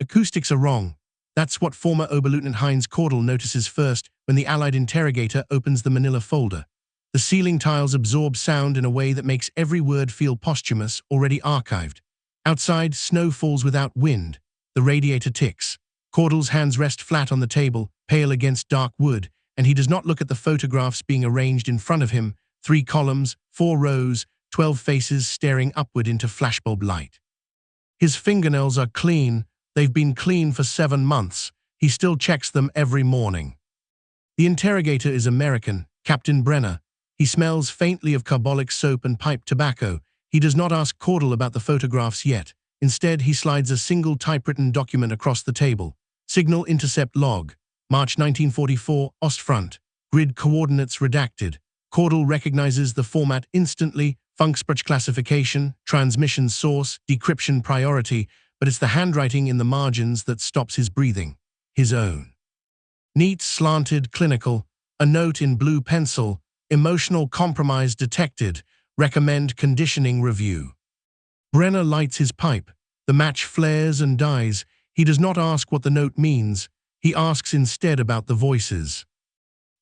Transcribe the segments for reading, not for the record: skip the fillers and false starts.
acoustics are wrong. That's what former Oberleutnant Heinz Kordel notices first when the Allied interrogator opens the manila folder. The ceiling tiles absorb sound in a way that makes every word feel posthumous, already archived. Outside, snow falls without wind. The radiator ticks. Kordel's hands rest flat on the table, pale against dark wood, and he does not look at the photographs being arranged in front of him. 3 columns, 4 rows, 12 faces staring upward into flashbulb light. His fingernails are clean. They've been clean for 7 months. He still checks them every morning. The interrogator is American, Captain Brenner. He smells faintly of carbolic soap and pipe tobacco. He does not ask Kordel about the photographs yet. Instead, he slides a single typewritten document across the table. Signal Intercept Log. March 1944, Ostfront. Grid coordinates redacted. Kordel recognizes the format instantly. Funksprach classification, transmission source, decryption priority, but it's the handwriting in the margins that stops his breathing. His own. Neat, slanted, clinical. A note in blue pencil. Emotional compromise detected. Recommend conditioning review. Brenner lights his pipe. The match flares and dies. He does not ask what the note means. He asks instead about the voices.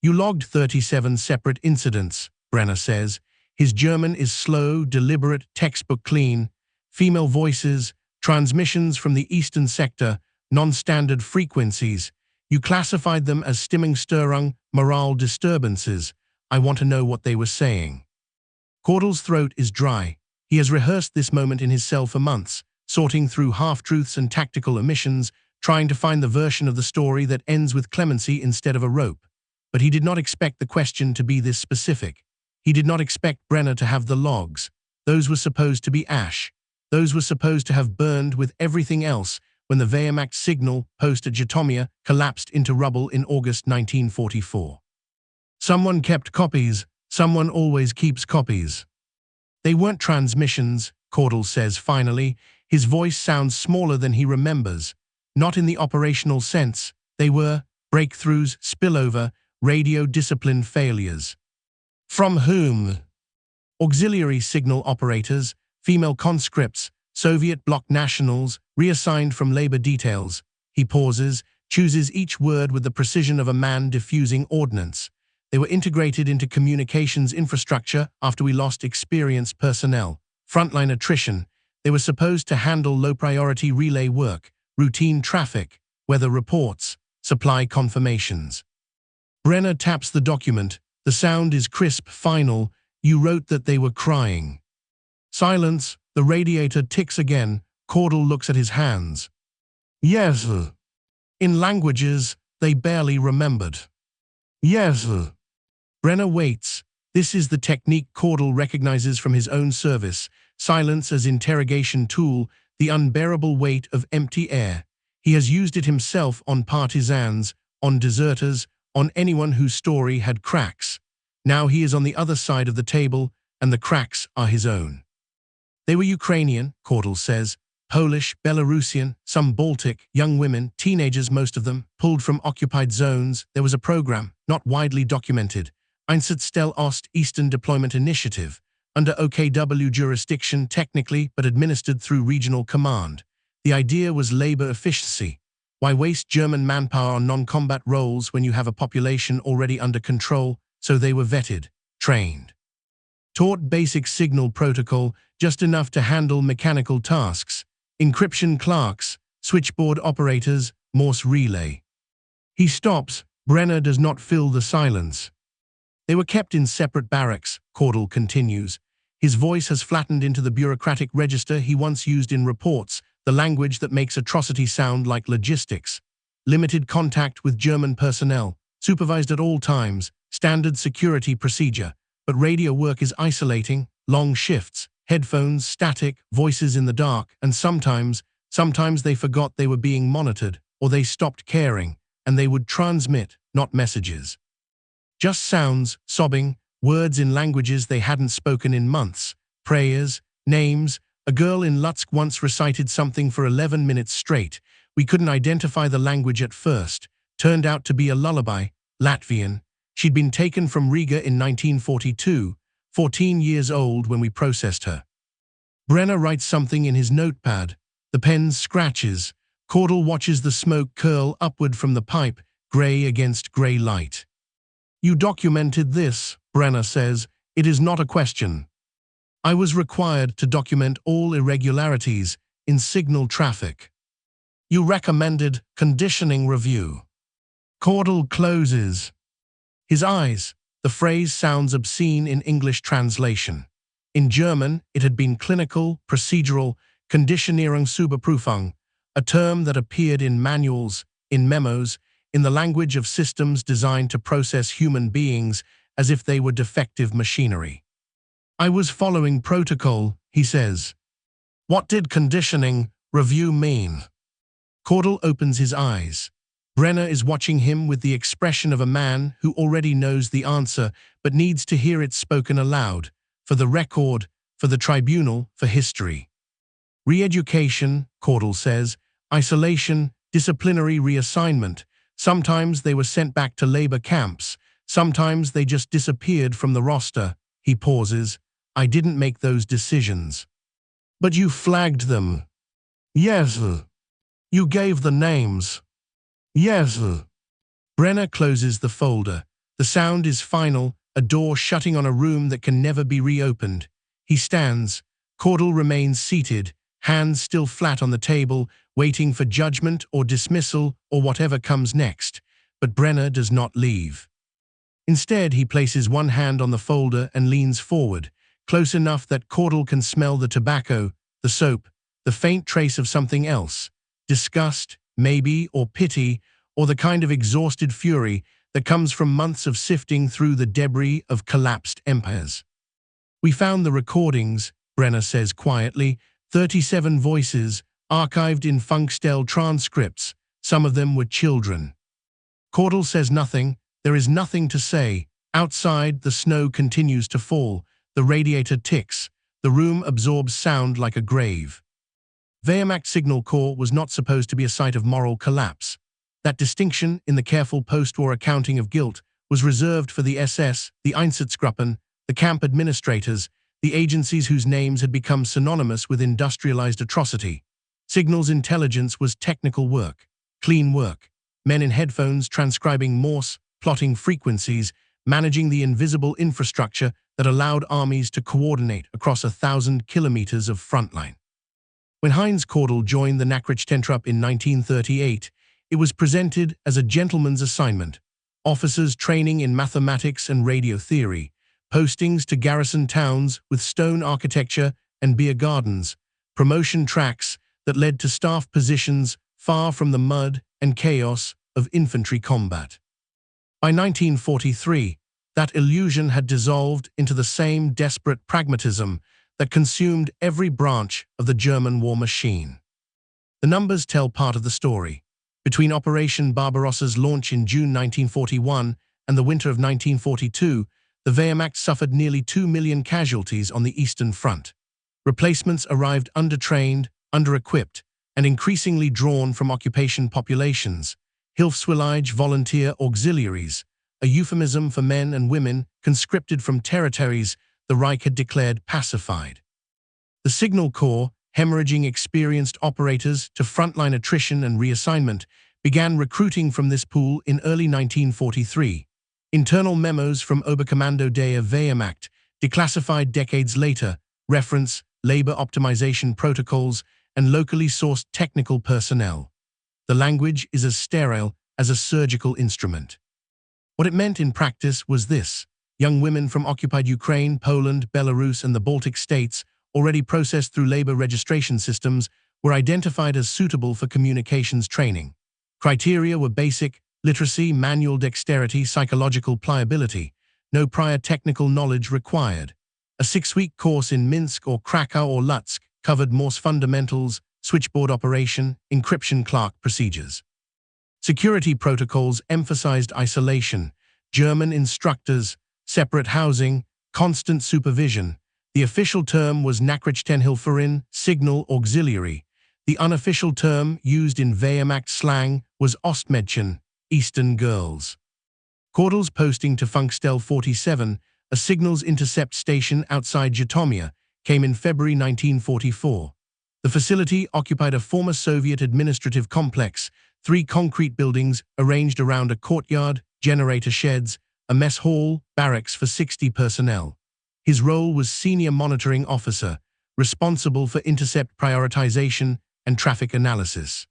You logged 37 separate incidents, Brenner says. His German is slow, deliberate, textbook clean. Female voices, transmissions from the eastern sector, non-standard frequencies. You classified them as Stimmungsstörung, morale disturbances. I want to know what they were saying. Kordel's throat is dry. He has rehearsed this moment in his cell for months, sorting through half-truths and tactical omissions, trying to find the version of the story that ends with clemency instead of a rope. But he did not expect the question to be this specific. He did not expect Brenner to have the logs. Those were supposed to be ash. Those were supposed to have burned with everything else when the Wehrmacht signal post at Zhytomyr collapsed into rubble in August 1944. Someone kept copies. Someone always keeps copies. They weren't transmissions, Kordel says finally. His voice sounds smaller than he remembers. Not in the operational sense. They were breakthroughs, spillover, radio discipline failures. From whom? Auxiliary signal operators, female conscripts, Soviet bloc nationals, reassigned from labor details. He pauses, chooses each word with the precision of a man diffusing ordnance. They were integrated into communications infrastructure after we lost experienced personnel. Frontline attrition. They were supposed to handle low-priority relay work, routine traffic, weather reports, supply confirmations. Brenner taps the document. The sound is crisp, final. You wrote that they were crying. Silence. The radiator ticks again. Kordel looks at his hands. Yes. In languages they barely remembered. Yes. Brenner waits. This is the technique Kordel recognizes from his own service. Silence as interrogation tool, the unbearable weight of empty air. He has used it himself on partisans, on deserters, on anyone whose story had cracks. Now he is on the other side of the table, and the cracks are his own. They were Ukrainian, Kordel says, Polish, Belarusian, some Baltic, young women, teenagers most of them, pulled from occupied zones. There was a program, not widely documented, Einsatzstelle Ost Eastern Deployment Initiative, under OKW jurisdiction technically but administered through regional command. The idea was labor efficiency. Why waste German manpower on non-combat roles when you have a population already under control? So they were vetted, trained. Taught basic signal protocol, just enough to handle mechanical tasks. Encryption clerks, switchboard operators, Morse relay. He stops. Brenner does not fill the silence. They were kept in separate barracks, Kordel continues. His voice has flattened into the bureaucratic register he once used in reports, the language that makes atrocity sound like logistics. Limited contact with German personnel, supervised at all times, standard security procedure. But radio work is isolating, long shifts, headphones, static, voices in the dark, and sometimes they forgot they were being monitored, or they stopped caring, and they would transmit, not messages. Just sounds, sobbing, words in languages they hadn't spoken in months, prayers, names. A girl in Lutsk once recited something for 11 minutes straight. We couldn't identify the language at first. Turned out to be a lullaby, Latvian. She'd been taken from Riga in 1942, 14 years old when we processed her. Brenner writes something in his notepad. The pen scratches. Kordel watches the smoke curl upward from the pipe, grey against grey light. "You documented this," Brenner says. "It is not a question. I was required to document all irregularities in signal traffic. You recommended conditioning review." Kordel closes his eyes. The phrase sounds obscene in English translation. In German, it had been clinical, procedural, Conditionierungsüberprüfung, a term that appeared in manuals, in memos, in the language of systems designed to process human beings as if they were defective machinery. "I was following protocol," he says. "What did conditioning review mean?" Kordel opens his eyes. Brenner is watching him with the expression of a man who already knows the answer but needs to hear it spoken aloud, for the record, for the tribunal, for history. "Re-education," Kordel says, "isolation, disciplinary reassignment. Sometimes they were sent back to labor camps. Sometimes they just disappeared from the roster." He pauses. "I didn't make those decisions." "But you flagged them." "Yes." "You gave the names." "Yes." Brenner closes the folder. The sound is final, a door shutting on a room that can never be reopened. He stands. Kordel remains seated, hands still flat on the table, waiting for judgment or dismissal or whatever comes next. But Brenner does not leave. Instead, he places one hand on the folder and leans forward, close enough that Kordel can smell the tobacco, the soap, the faint trace of something else. Disgust, maybe, or pity, or the kind of exhausted fury that comes from months of sifting through the debris of collapsed empires. "We found the recordings," Brenner says quietly, 37 voices, archived in Funkstel transcripts. Some of them were children. Kordel says nothing. There is nothing to say. Outside, the snow continues to fall. The radiator ticks. The room absorbs sound like a grave. Wehrmacht Signal Corps was not supposed to be a site of moral collapse. That distinction in the careful post-war accounting of guilt was reserved for the SS, the Einsatzgruppen, the camp administrators, the agencies whose names had become synonymous with industrialized atrocity. Signals intelligence was technical work, clean work. Men in headphones transcribing Morse, plotting frequencies, managing the invisible infrastructure that allowed armies to coordinate across 1,000 kilometers of frontline. When Heinz Kordel joined the Nachrichtentruppe in 1938, it was presented as a gentleman's assignment: officers training in mathematics and radio theory, postings to garrison towns with stone architecture and beer gardens, promotion tracks that led to staff positions far from the mud and chaos of infantry combat. By 1943, that illusion had dissolved into the same desperate pragmatism that consumed every branch of the German war machine. The numbers tell part of the story. Between Operation Barbarossa's launch in June 1941 and the winter of 1942, the Wehrmacht suffered nearly 2 million casualties on the Eastern Front. Replacements arrived undertrained, under-equipped, and increasingly drawn from occupation populations. Hilfswillige volunteer auxiliaries, a euphemism for men and women conscripted from territories the Reich had declared pacified. The Signal Corps, hemorrhaging experienced operators to frontline attrition and reassignment, began recruiting from this pool in early 1943. Internal memos from Oberkommando der Wehrmacht, declassified decades later, reference labor optimization protocols and locally sourced technical personnel. The language is as sterile as a surgical instrument. What it meant in practice was this: young women from occupied Ukraine, Poland, Belarus, and the Baltic states, already processed through labor registration systems, were identified as suitable for communications training. Criteria were basic: literacy, manual dexterity, psychological pliability. No prior technical knowledge required. A 6-week course in Minsk or Krakow or Lutsk covered Morse fundamentals, switchboard operation, encryption clerk procedures. Security protocols emphasized isolation, German instructors, separate housing, constant supervision. The official term was Nachrichtenhelferin, signal auxiliary. The unofficial term used in Wehrmacht slang was Ostmädchen, Eastern girls. Kordel's posting to Funkstel 47, a signals intercept station outside Zhytomyr, came in February 1944. The facility occupied a former Soviet administrative complex, 3 concrete buildings arranged around a courtyard, generator sheds, a mess hall, barracks for 60 personnel. His role was senior monitoring officer, responsible for intercept prioritization and traffic analysis.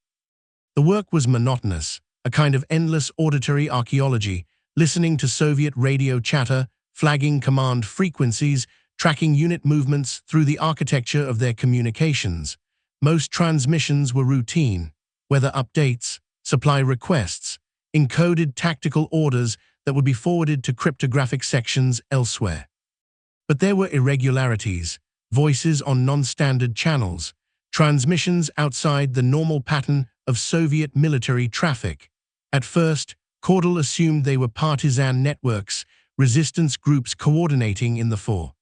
The work was monotonous, a kind of endless auditory archaeology, listening to Soviet radio chatter, flagging command frequencies, tracking unit movements through the architecture of their communications. Most transmissions were routine, weather updates, supply requests, encoded tactical orders that would be forwarded to cryptographic sections elsewhere. But there were irregularities, voices on non-standard channels, transmissions outside the normal pattern of Soviet military traffic. At first, Kordel assumed they were partisan networks, resistance groups coordinating in the Far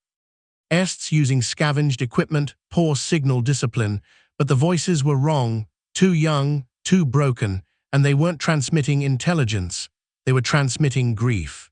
East using scavenged equipment, poor signal discipline, but the voices were wrong, too young, too broken, and they weren't transmitting intelligence, they were transmitting grief.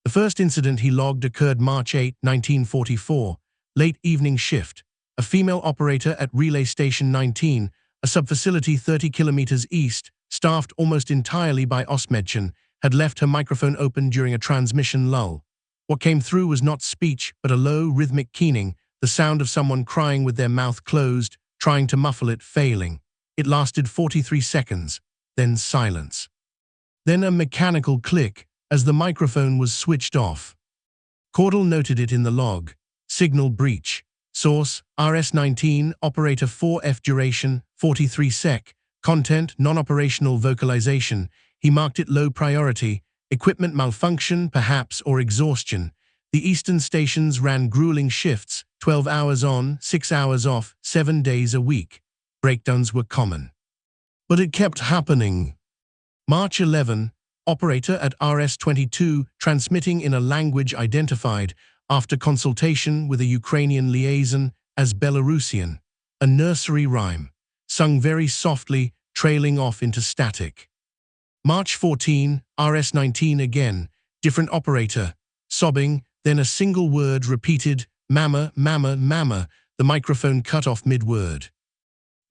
The first incident he logged occurred March 8, 1944, late evening shift. A female operator at Relay Station 19, a sub-facility 30 kilometers east, staffed almost entirely by Ostmädchen, had left her microphone open during a transmission lull. What came through was not speech, but a low, rhythmic keening, the sound of someone crying with their mouth closed, trying to muffle it, failing. It lasted 43 seconds, then silence. Then a mechanical click, as the microphone was switched off. Kordel noted it in the log. Signal breach. Source, RS-19, operator 4F duration, 43 sec. Content, non-operational vocalization. He marked it low priority. Equipment malfunction, perhaps, or exhaustion. The eastern stations ran grueling shifts, 12 hours on, 6 hours off, 7 days a week. Breakdowns were common. But it kept happening. March 11, operator at RS-22 transmitting in a language identified after consultation with a Ukrainian liaison as Belarusian, a nursery rhyme, sung very softly, trailing off into static. March 14, RS-19 again, different operator, sobbing, then a single word repeated, mama, mama, mama, the microphone cut off mid-word.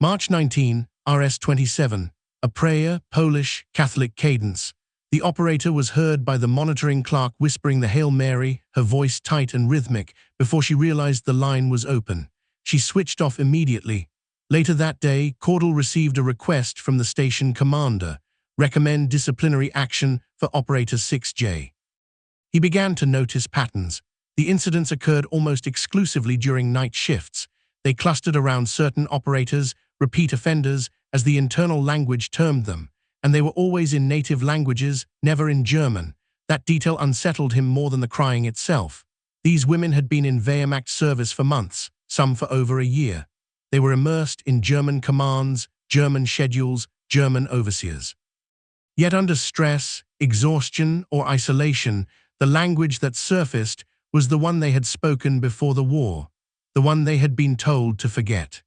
March 19, RS-27, a prayer, Polish, Catholic cadence. The operator was heard by the monitoring clerk whispering the Hail Mary, her voice tight and rhythmic, before she realized the line was open. She switched off immediately. Later that day, Kordel received a request from the station commander, recommend disciplinary action for operator 6J. He began to notice patterns. The incidents occurred almost exclusively during night shifts. They clustered around certain operators, repeat offenders, as the internal language termed them, and they were always in native languages, never in German. That detail unsettled him more than the crying itself. These women had been in Wehrmacht service for months, some for over a year. They were immersed in German commands, German schedules, German overseers. Yet under stress, exhaustion, or isolation, the language that surfaced was the one they had spoken before the war, the one they had been told to forget.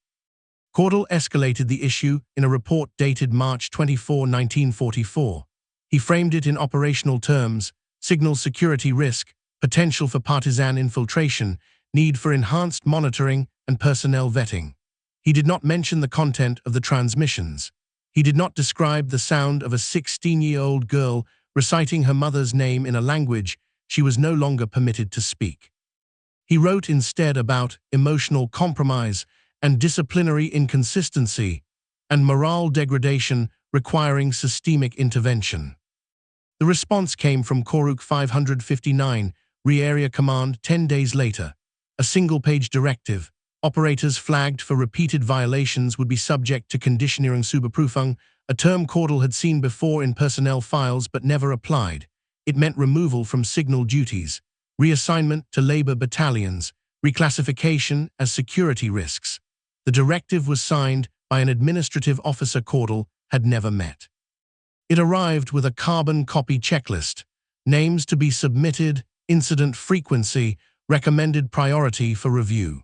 Kordel escalated the issue in a report dated March 24, 1944. He framed it in operational terms: signal security risk, potential for partisan infiltration, need for enhanced monitoring and personnel vetting. He did not mention the content of the transmissions. He did not describe the sound of a 16-year-old girl reciting her mother's name in a language she was no longer permitted to speak. He wrote instead about emotional compromise and disciplinary inconsistency, and morale degradation requiring systemic intervention. The response came from Koruk 559, Re-Area Command 10 days later. A single-page directive. Operators flagged for repeated violations would be subject to Konditionierungsüberprüfung, a term Kordel had seen before in personnel files but never applied. It meant removal from signal duties, reassignment to labor battalions, reclassification as security risks. The directive was signed by an administrative officer Kordel had never met. It arrived with a carbon copy checklist: names to be submitted, incident frequency, recommended priority for review.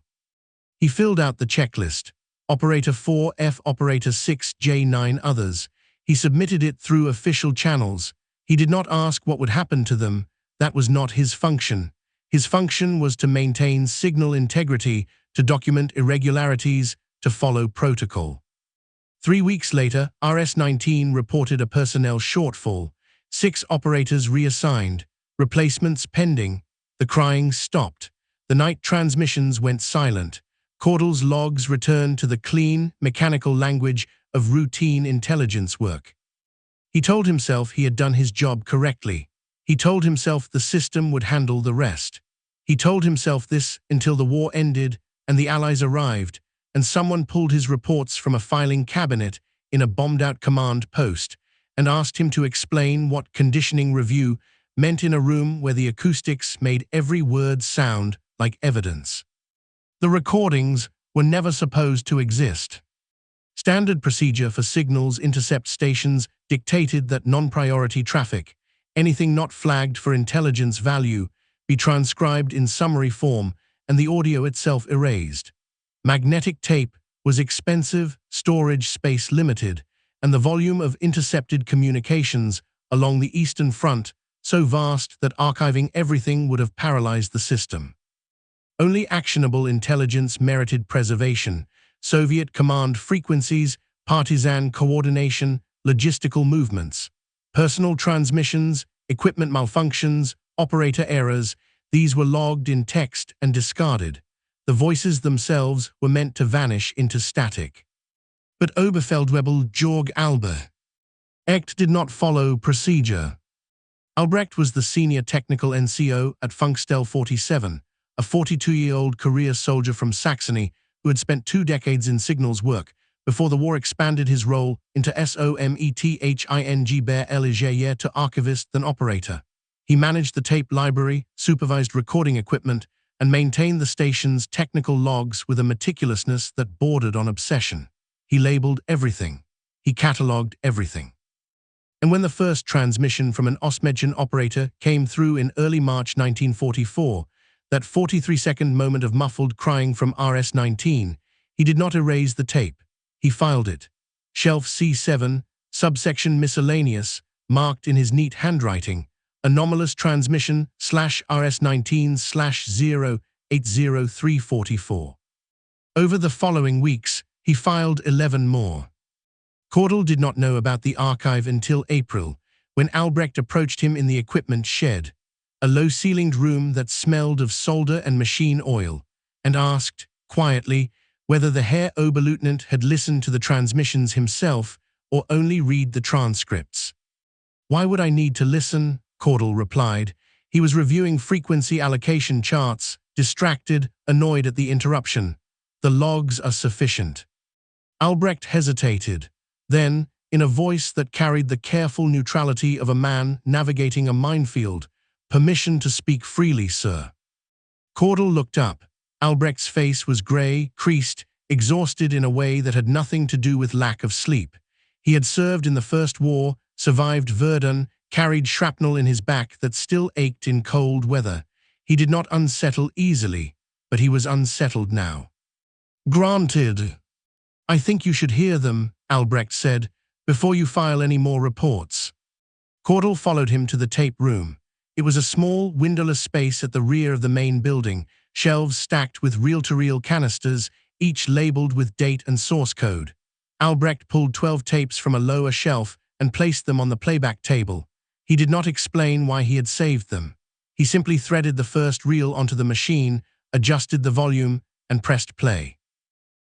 He filled out the checklist: Operator 4F, Operator 6J, 9 others. He submitted it through official channels. He did not ask what would happen to them. That was not his function. His function was to maintain signal integrity, to document irregularities, to follow protocol. 3 weeks later, RS-19 reported a personnel shortfall, 6 operators reassigned, replacements pending. The crying stopped. The night transmissions went silent. Kordel's logs returned to the clean, mechanical language of routine intelligence work. He told himself he had done his job correctly. He told himself the system would handle the rest. He told himself this until the war ended and the Allies arrived, and someone pulled his reports from a filing cabinet in a bombed-out command post and asked him to explain what conditioning review meant in a room where the acoustics made every word sound like evidence. The recordings were never supposed to exist. Standard procedure for signals intercept stations dictated that non-priority traffic, anything not flagged for intelligence value, be transcribed in summary form and the audio itself erased. Magnetic tape was expensive, storage space limited, and the volume of intercepted communications along the Eastern Front so vast that archiving everything would have paralyzed the system. Only actionable intelligence merited preservation: Soviet command frequencies, partisan coordination, logistical movements. Personal transmissions, equipment malfunctions, operator errors, these were logged in text and discarded. The voices themselves were meant to vanish into static. But Oberfeldwebel Georg Albrecht did not follow procedure. Albrecht was the senior technical NCO at Funkstelle 47, a 42-year-old career soldier from Saxony who had spent 2 decades in signals work before the war expanded his role into SOMETHING Bear to archivist then operator. He managed the tape library, supervised recording equipment, and maintained the station's technical logs with a meticulousness that bordered on obsession. He labeled everything. He catalogued everything. And when the first transmission from an Ostmädchen operator came through in early March 1944, that 43-second moment of muffled crying from RS-19, he did not erase the tape. He filed it. Shelf C7, subsection miscellaneous, marked in his neat handwriting, anomalous transmission /RS-19/080344. Over the following weeks, he filed 11 more. Kordel did not know about the archive until April, when Albrecht approached him in the equipment shed, a low-ceilinged room that smelled of solder and machine oil, and asked, quietly, whether the Herr Oberleutnant had listened to the transmissions himself or only read the transcripts. "Why would I need to listen?" Kordel replied. He was reviewing frequency allocation charts, distracted, annoyed at the interruption. "The logs are sufficient." Albrecht hesitated. Then, in a voice that carried the careful neutrality of a man navigating a minefield, "Permission to speak freely, sir." Kordel looked up. Albrecht's face was grey, creased, exhausted in a way that had nothing to do with lack of sleep. He had served in the First War, survived Verdun, carried shrapnel in his back that still ached in cold weather. He did not unsettle easily, but he was unsettled now. "Granted. I think you should hear them," Albrecht said, "before you file any more reports." Kordel followed him to the tape room. It was a small, windowless space at the rear of the main building, shelves stacked with reel-to-reel canisters, each labeled with date and source code. Albrecht pulled 12 tapes from a lower shelf and placed them on the playback table. He did not explain why he had saved them. He simply threaded the first reel onto the machine, adjusted the volume, and pressed play.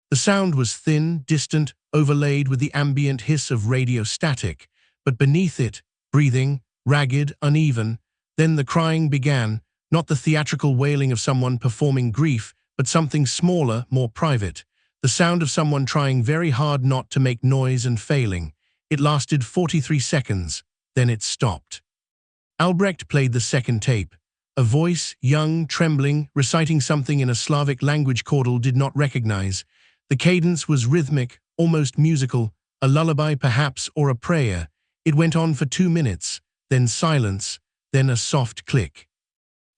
The sound was thin, distant, overlaid with the ambient hiss of radio static, but beneath it, breathing, ragged, uneven. Then the crying began, not the theatrical wailing of someone performing grief, but something smaller, more private. The sound of someone trying very hard not to make noise and failing. It lasted 43 seconds, then it stopped. Albrecht played the second tape. A voice, young, trembling, reciting something in a Slavic language Kordel did not recognize. The cadence was rhythmic, almost musical, a lullaby perhaps, or a prayer. It went on for 2 minutes, then silence, then a soft click.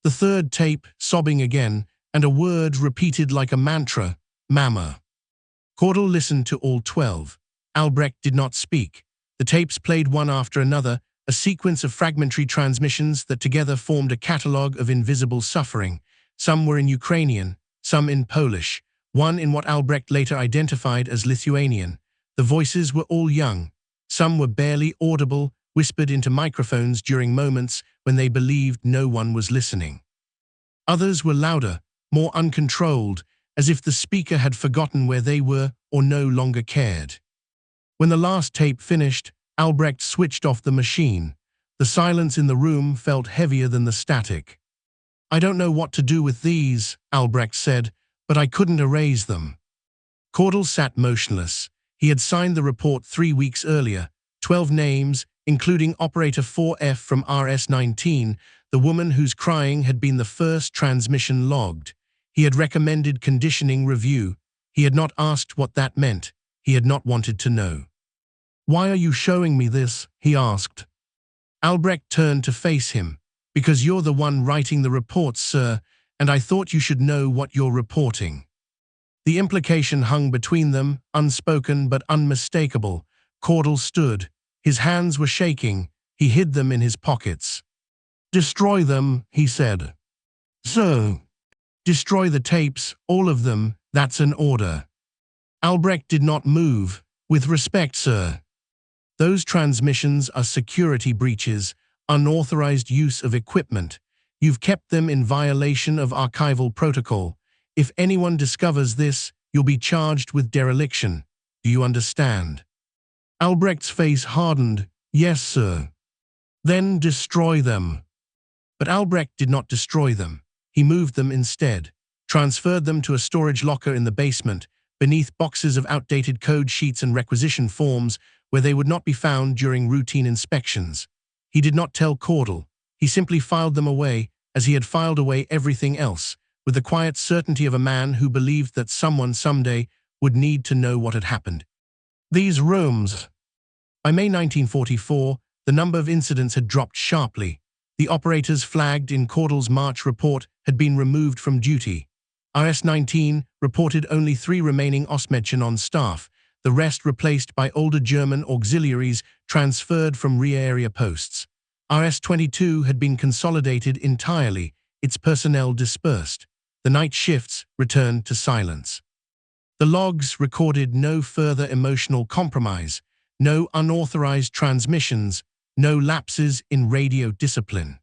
The third tape, sobbing again, and a word repeated like a mantra, "Mama." Kordel listened to all 12. Albrecht did not speak. The tapes played one after another, a sequence of fragmentary transmissions that together formed a catalogue of invisible suffering. Some were in Ukrainian, some in Polish, one in what Albrecht later identified as Lithuanian. The voices were all young. Some were barely audible, whispered into microphones during moments when they believed no one was listening. Others were louder, more uncontrolled, as if the speaker had forgotten where they were or no longer cared. When the last tape finished, Albrecht switched off the machine. The silence in the room felt heavier than the static. "I don't know what to do with these," Albrecht said, "but I couldn't erase them." Kordel sat motionless. He had signed the report 3 weeks earlier, 12 names, including Operator 4F from RS-19, the woman whose crying had been the first transmission logged. He had recommended conditioning review. He had not asked what that meant. He had not wanted to know. "Why are you showing me this?" he asked. Albrecht turned to face him. "Because you're the one writing the reports, sir, and I thought you should know what you're reporting." The implication hung between them, unspoken but unmistakable. Kordel stood. His hands were shaking. He hid them in his pockets. "Destroy them," he said. "So, destroy the tapes, all of them, that's an order." Albrecht did not move. "With respect, sir. Those transmissions are security breaches, unauthorized use of equipment. You've kept them in violation of archival protocol. If anyone discovers this, you'll be charged with dereliction. Do you understand?" Albrecht's face hardened. "Yes, sir." "Then destroy them." But Albrecht did not destroy them. He moved them instead, transferred them to a storage locker in the basement, beneath boxes of outdated code sheets and requisition forms, where they would not be found during routine inspections. He did not tell Kordel. He simply filed them away, as he had filed away everything else, with the quiet certainty of a man who believed that someone someday would need to know what had happened. These rooms. By May 1944, the number of incidents had dropped sharply. The operators flagged in Kordel's March report had been removed from duty. RS-19 reported only 3 remaining Ostmädchen on staff, the rest replaced by older German auxiliaries transferred from rear area posts. RS-22 had been consolidated entirely, its personnel dispersed. The night shifts returned to silence. The logs recorded no further emotional compromise, no unauthorized transmissions, no lapses in radio discipline.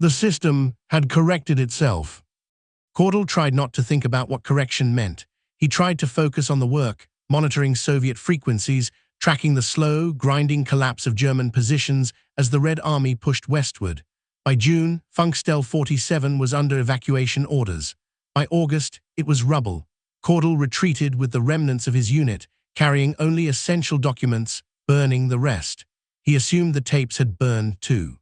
The system had corrected itself. Kordel tried not to think about what correction meant. He tried to focus on the work, monitoring Soviet frequencies, tracking the slow, grinding collapse of German positions as the Red Army pushed westward. By June, Funkstel 47 was under evacuation orders. By August, it was rubble. Kordel retreated with the remnants of his unit, carrying only essential documents, burning the rest. He assumed the tapes had burned too.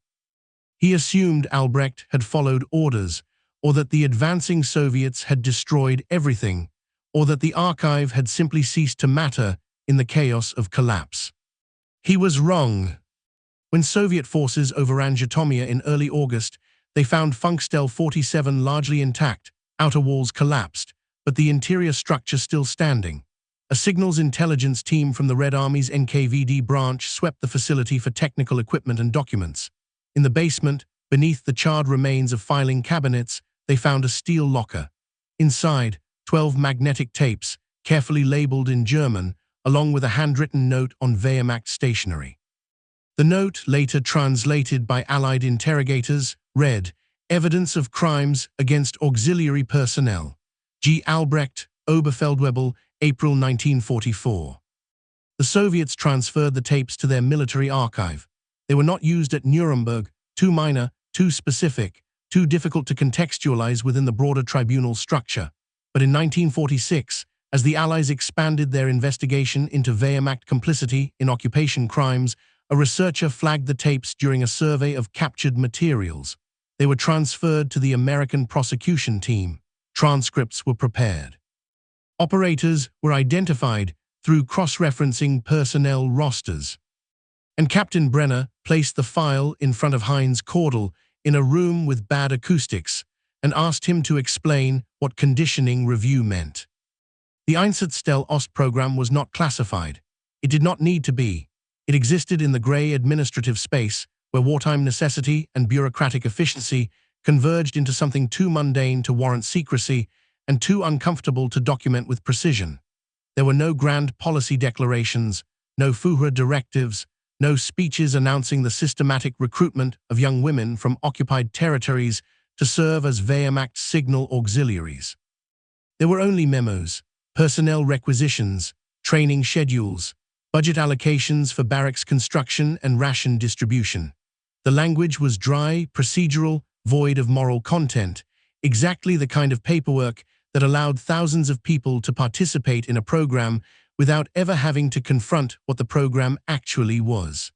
He assumed Albrecht had followed orders, or that the advancing Soviets had destroyed everything, or that the archive had simply ceased to matter in the chaos of collapse. He was wrong. When Soviet forces overran Zhytomyr in early August, they found Funkstel 47 largely intact, outer walls collapsed, but the interior structure still standing. A signals intelligence team from the Red Army's NKVD branch swept the facility for technical equipment and documents. In the basement, beneath the charred remains of filing cabinets, they found a steel locker. Inside, 12 magnetic tapes, carefully labeled in German, along with a handwritten note on Wehrmacht stationery. The note, later translated by Allied interrogators, read, "Evidence of crimes against auxiliary personnel. G. Albrecht, Oberfeldwebel, April 1944. The Soviets transferred the tapes to their military archive. They were not used at Nuremberg, too minor, too specific, too difficult to contextualize within the broader tribunal structure. But in 1946, as the Allies expanded their investigation into Wehrmacht complicity in occupation crimes, a researcher flagged the tapes during a survey of captured materials. They were transferred to the American prosecution team. Transcripts were prepared. Operators were identified through cross-referencing personnel rosters. And Captain Brenner placed the file in front of Heinz Kordel in a room with bad acoustics and asked him to explain what conditioning review meant. The Einsatzstelle Ost program was not classified. It did not need to be. It existed in the gray administrative space where wartime necessity and bureaucratic efficiency converged into something too mundane to warrant secrecy, and too uncomfortable to document with precision. There were no grand policy declarations, no FUHRA directives, no speeches announcing the systematic recruitment of young women from occupied territories to serve as Wehrmacht signal auxiliaries. There were only memos, personnel requisitions, training schedules, budget allocations for barracks construction and ration distribution. The language was dry, procedural, void of moral content, exactly the kind of paperwork that allowed thousands of people to participate in a program without ever having to confront what the program actually was.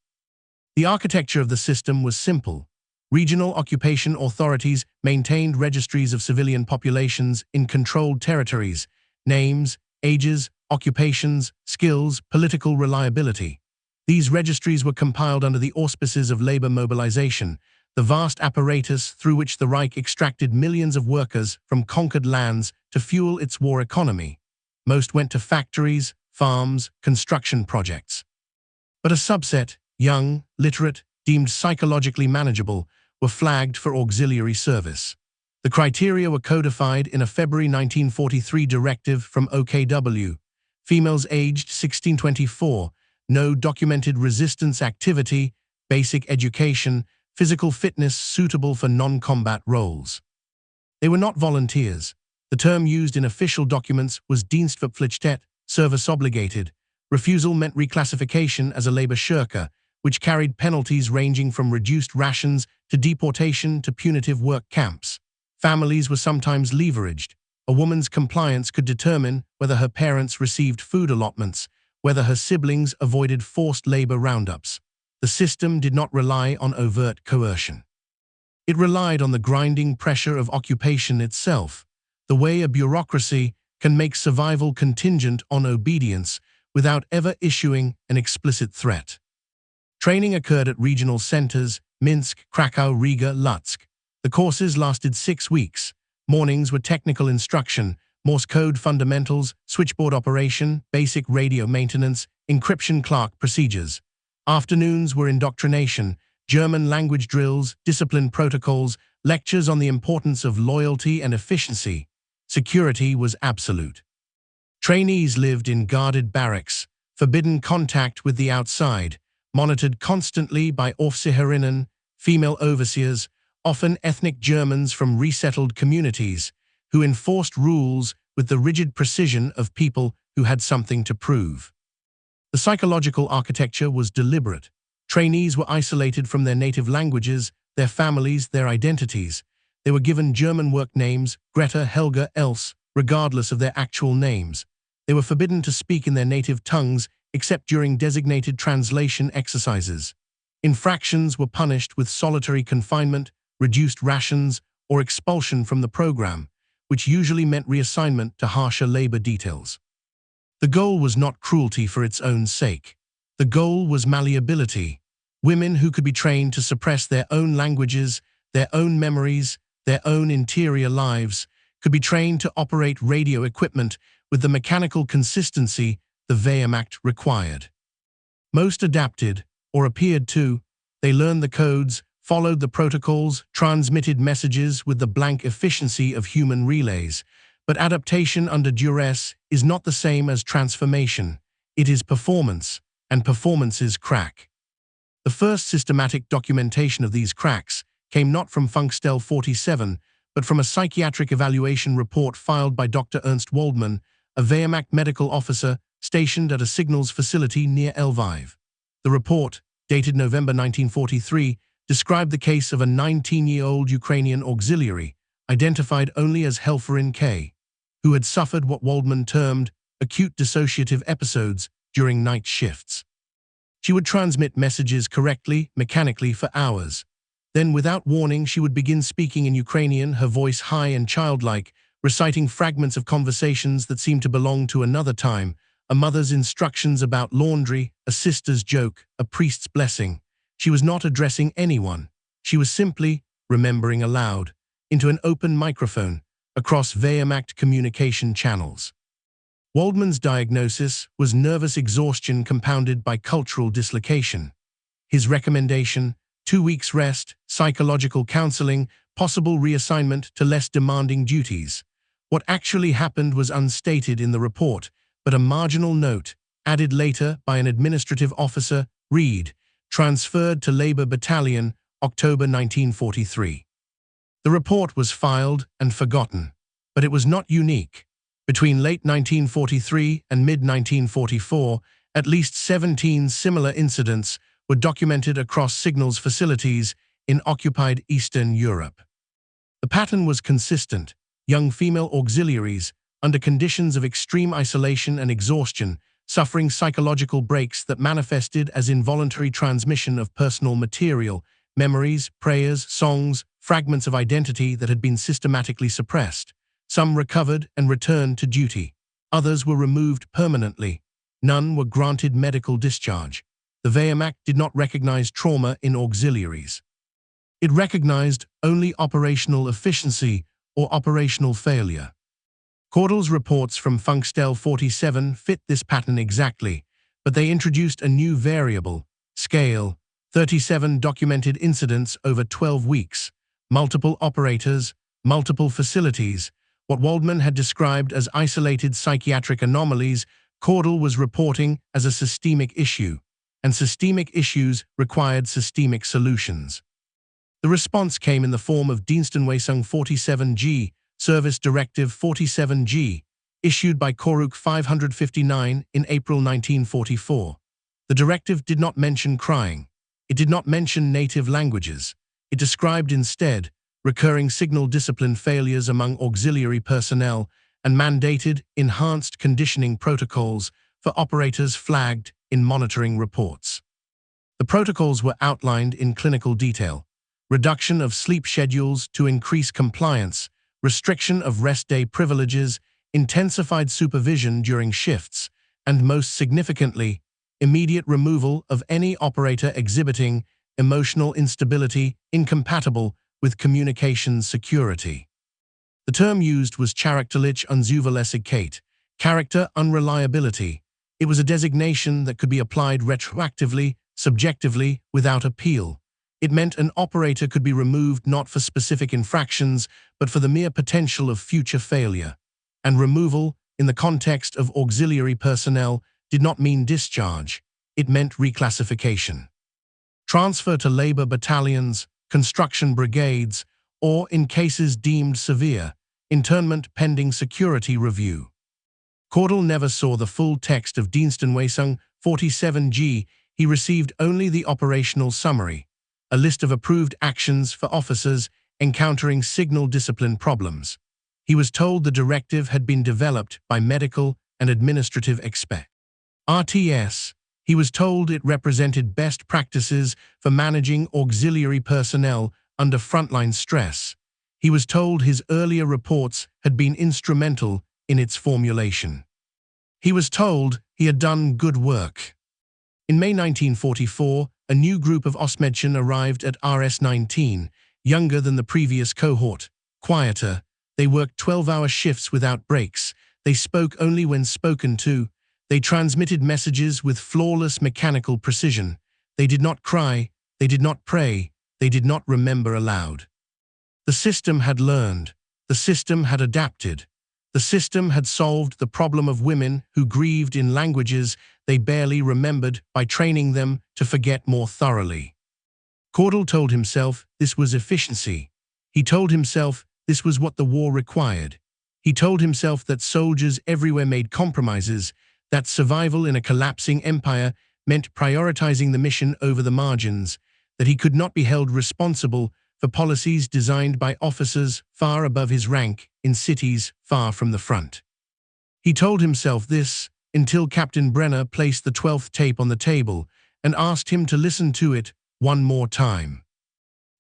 The architecture of the system was simple. Regional occupation authorities maintained registries of civilian populations in controlled territories, names, ages, occupations, skills, political reliability. These registries were compiled under the auspices of labor mobilization, the vast apparatus through which the Reich extracted millions of workers from conquered lands to fuel its war economy. Most went to factories, farms, construction projects. But a subset, young, literate, deemed psychologically manageable, were flagged for auxiliary service. The criteria were codified in a February 1943 directive from OKW. Females aged 16-24, no documented resistance activity, basic education, physical fitness suitable for non-combat roles. They were not volunteers. The term used in official documents was Dienstverpflichtet, service obligated. Refusal meant reclassification as a labor shirker, which carried penalties ranging from reduced rations to deportation to punitive work camps. Families were sometimes leveraged. A woman's compliance could determine whether her parents received food allotments, whether her siblings avoided forced labor roundups. The system did not rely on overt coercion. It relied on the grinding pressure of occupation itself, the way a bureaucracy can make survival contingent on obedience without ever issuing an explicit threat. Training occurred at regional centers, Minsk, Krakow, Riga, Lutsk. The courses lasted 6 weeks. Mornings were technical instruction, Morse code fundamentals, switchboard operation, basic radio maintenance, encryption clerk procedures. Afternoons were indoctrination, German language drills, discipline protocols, lectures on the importance of loyalty and efficiency. Security was absolute. Trainees lived in guarded barracks, forbidden contact with the outside, monitored constantly by Aufseherinnen, female overseers, often ethnic Germans from resettled communities, who enforced rules with the rigid precision of people who had something to prove. The psychological architecture was deliberate. Trainees were isolated from their native languages, their families, their identities. They were given German work names, Greta, Helga, Else, regardless of their actual names. They were forbidden to speak in their native tongues except during designated translation exercises. Infractions were punished with solitary confinement, reduced rations, or expulsion from the program, which usually meant reassignment to harsher labor details. The goal was not cruelty for its own sake. The goal was malleability. Women who could be trained to suppress their own languages, their own memories, their own interior lives, could be trained to operate radio equipment with the mechanical consistency the Wehrmacht required. Most adapted, or appeared to. They learned the codes, followed the protocols, transmitted messages with the blank efficiency of human relays. But adaptation under duress is not the same as transformation. It is performance, and performances crack. The first systematic documentation of these cracks came not from Funkstelle 47, but from a psychiatric evaluation report filed by Dr. Ernst Waldmann, a Wehrmacht medical officer stationed at a signals facility near Lviv. The report, dated November 1943, described the case of a 19-year-old Ukrainian auxiliary, identified only as Helferin K, who had suffered what Waldman termed acute dissociative episodes during night shifts. She would transmit messages correctly, mechanically for hours. Then, without warning, she would begin speaking in Ukrainian, her voice high and childlike, reciting fragments of conversations that seemed to belong to another time, a mother's instructions about laundry, a sister's joke, a priest's blessing. She was not addressing anyone. She was simply remembering aloud, into an open microphone, across Wehrmacht communication channels. Waldman's diagnosis was nervous exhaustion compounded by cultural dislocation. His recommendation, 2 weeks rest, psychological counseling, possible reassignment to less demanding duties. What actually happened was unstated in the report, but a marginal note, added later by an administrative officer, read, transferred to Labour Battalion, October 1943. The report was filed and forgotten, but it was not unique. Between late 1943 and mid-1944, at least 17 similar incidents were documented across signals facilities in occupied Eastern Europe. The pattern was consistent: young female auxiliaries, under conditions of extreme isolation and exhaustion, suffering psychological breaks that manifested as involuntary transmission of personal material, memories, prayers, songs, fragments of identity that had been systematically suppressed. Some recovered and returned to duty. Others were removed permanently. None were granted medical discharge. The Wehrmacht did not recognize trauma in auxiliaries. It recognized only operational efficiency or operational failure. Kordel's reports from Funkstelle 47 fit this pattern exactly, but they introduced a new variable, scale: 37 documented incidents over 12 weeks, multiple operators, multiple facilities. What Waldman had described as isolated psychiatric anomalies, Kordel was reporting as a systemic issue, and systemic issues required systemic solutions. The response came in the form of Dienstanweisung 47G, Service Directive 47G, issued by Koruk 559 in April 1944. The directive did not mention crying. It did not mention native languages. It described instead recurring signal discipline failures among auxiliary personnel and mandated enhanced conditioning protocols for operators flagged in monitoring reports. The protocols were outlined in clinical detail: reduction of sleep schedules to increase compliance, restriction of rest day privileges, intensified supervision during shifts, and most significantly, immediate removal of any operator exhibiting emotional instability incompatible with communications security. The term used was charakterliche Unzuverlässigkeit, character unreliability. It was a designation that could be applied retroactively, subjectively, without appeal. It meant an operator could be removed not for specific infractions, but for the mere potential of future failure. And removal, in the context of auxiliary personnel, did not mean discharge. It meant reclassification. Transfer to labor battalions, construction brigades, or, in cases deemed severe, internment pending security review. Kordel never saw the full text of Dienstanweisung 47G. He received only the operational summary, a list of approved actions for officers encountering signal discipline problems. He was told the directive had been developed by medical and administrative experts. RTS. He was told it represented best practices for managing auxiliary personnel under frontline stress. He was told his earlier reports had been instrumental in its formulation. He was told he had done good work. In May 1944, a new group of Ostmädchen arrived at RS-19, younger than the previous cohort, quieter. They worked 12-hour shifts without breaks. They spoke only when spoken to. They transmitted messages with flawless mechanical precision. They did not cry. They did not pray. They did not remember aloud. The system had learned. The system had adapted. The system had solved the problem of women who grieved in languages they barely remembered by training them to forget more thoroughly. Kordel told himself this was efficiency. He told himself this was what the war required. He told himself that soldiers everywhere made compromises, that survival in a collapsing empire meant prioritizing the mission over the margins, that he could not be held responsible for policies designed by officers far above his rank in cities far from the front. He told himself this until Captain Brenner placed the 12th tape on the table and asked him to listen to it one more time.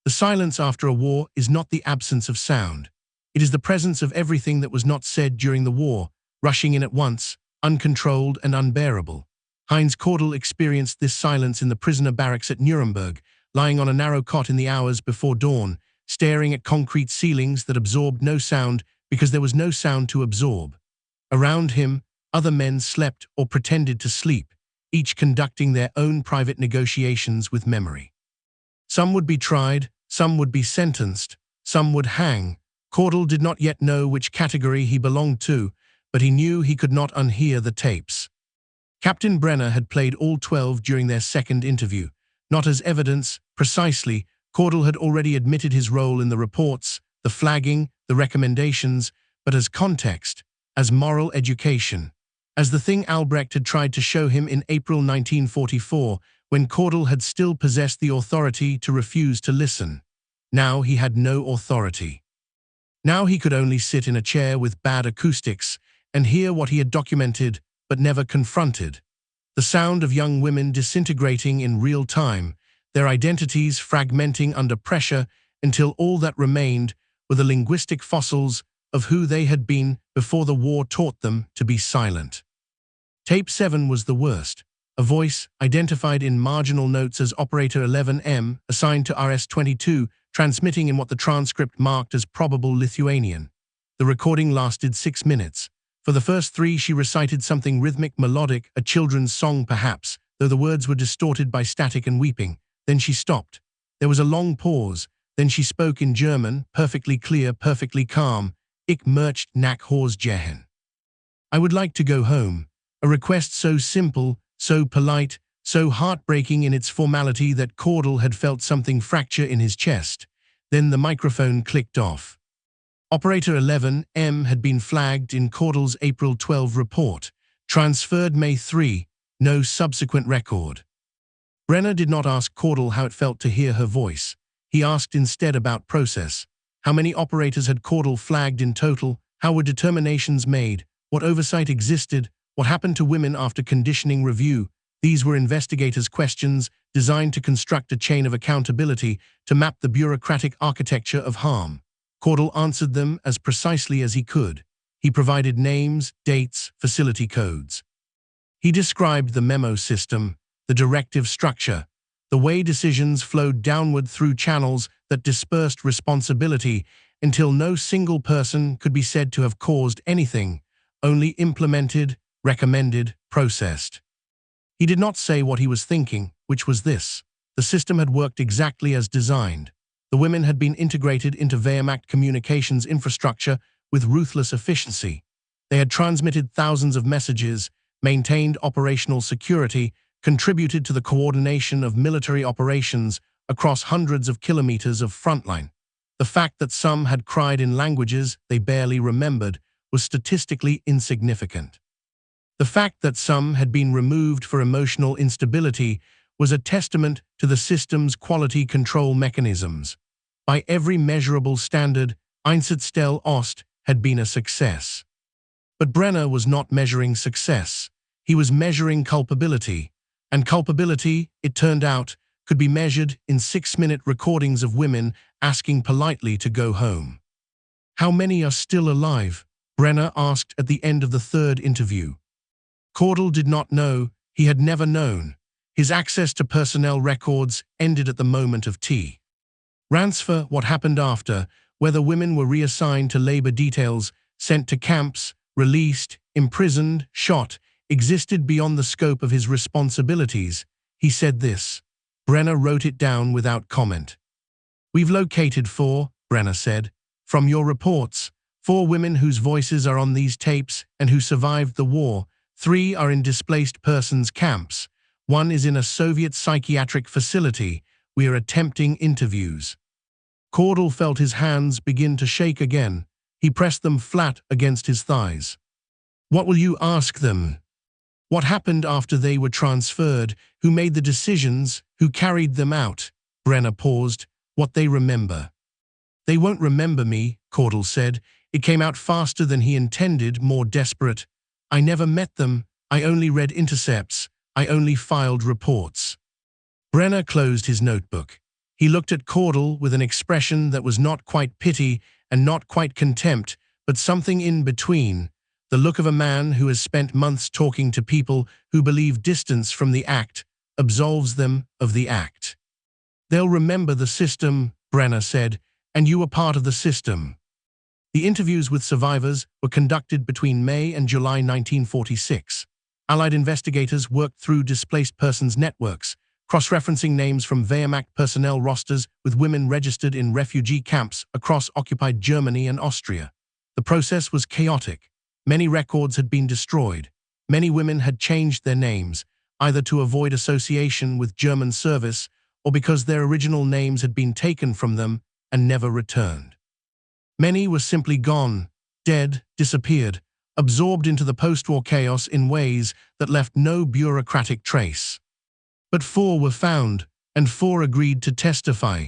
The silence after a war is not the absence of sound. It is the presence of everything that was not said during the war, rushing in at once, uncontrolled and unbearable. Heinz Kordel experienced this silence in the prisoner barracks at Nuremberg, lying on a narrow cot in the hours before dawn, staring at concrete ceilings that absorbed no sound because there was no sound to absorb. Around him, other men slept or pretended to sleep, each conducting their own private negotiations with memory. Some would be tried, some would be sentenced, some would hang, Kordel did not yet know which category he belonged to, but he knew he could not unhear the tapes. Captain Brenner had played all 12 during their second interview. Not as evidence, precisely, Kordel had already admitted his role in the reports, the flagging, the recommendations, but as context, as moral education, as the thing Albrecht had tried to show him in April 1944, when Kordel had still possessed the authority to refuse to listen. Now he had no authority. Now he could only sit in a chair with bad acoustics and hear what he had documented but never confronted. The sound of young women disintegrating in real time, their identities fragmenting under pressure until all that remained were the linguistic fossils of who they had been before the war taught them to be silent. Tape 7 was the worst. A voice, identified in marginal notes as Operator 11M, assigned to RS-22, transmitting in what the transcript marked as probable Lithuanian. The recording lasted 6 minutes. For the first 3 she recited something rhythmic melodic, a children's song perhaps, though the words were distorted by static and weeping. Then she stopped. There was a long pause. Then she spoke in German, perfectly clear, perfectly calm. Ich möchte nach Hause gehen. I would like to go home. A request so simple, so polite, so heartbreaking in its formality that Kordel had felt something fracture in his chest. Then the microphone clicked off. Operator 11M had been flagged in Kordel's April 12 report, transferred May 3, no subsequent record. Brenner did not ask Kordel how it felt to hear her voice. He asked instead about process. How many operators had Kordel flagged in total? How were determinations made? What oversight existed? What happened to women after conditioning review? These were investigators' questions designed to construct a chain of accountability to map the bureaucratic architecture of harm. Kordel answered them as precisely as he could. He provided names, dates, facility codes. He described the memo system, the directive structure, the way decisions flowed downward through channels that dispersed responsibility until no single person could be said to have caused anything, only implemented, recommended, processed. He did not say what he was thinking, which was this. The system had worked exactly as designed. The women had been integrated into Wehrmacht communications infrastructure with ruthless efficiency. They had transmitted thousands of messages, maintained operational security, contributed to the coordination of military operations across hundreds of kilometers of frontline. The fact that some had cried in languages they barely remembered was statistically insignificant. The fact that some had been removed for emotional instability was a testament to the system's quality control mechanisms. By every measurable standard, Einsatzstelle Ost had been a success. But Brenner was not measuring success. He was measuring culpability. And culpability, it turned out, could be measured in 6-minute recordings of women asking politely to go home. How many are still alive? Brenner asked at the end of the 3rd interview. Kordel did not know. He had never known. His access to personnel records ended at the moment of tea. Transfer, what happened after, whether women were reassigned to labor details, sent to camps, released, imprisoned, shot, existed beyond the scope of his responsibilities. He said this. Brenner wrote it down without comment. We've located 4, Brenner said, from your reports, 4 women whose voices are on these tapes and who survived the war. 3 are in displaced persons camps. 1 is in a Soviet psychiatric facility. We are attempting interviews. Kordel felt his hands begin to shake again. He pressed them flat against his thighs. What will you ask them? What happened after they were transferred? Who made the decisions? Who carried them out? Brenner paused. What they remember. They won't remember me, Kordel said. It came out faster than he intended, more desperate. I never met them. I only read intercepts. I only filed reports. Brenner closed his notebook. He looked at Kordel with an expression that was not quite pity and not quite contempt, but something in between, the look of a man who has spent months talking to people who believe distance from the act absolves them of the act. They'll remember the system, Brenner said, and you were part of the system. The interviews with survivors were conducted between May and July 1946. Allied investigators worked through displaced persons networks, cross-referencing names from Wehrmacht personnel rosters with women registered in refugee camps across occupied Germany and Austria. The process was chaotic. Many records had been destroyed. Many women had changed their names, either to avoid association with German service or because their original names had been taken from them and never returned. Many were simply gone, dead, disappeared, absorbed into the post-war chaos in ways that left no bureaucratic trace. But 4 were found, and 4 agreed to testify.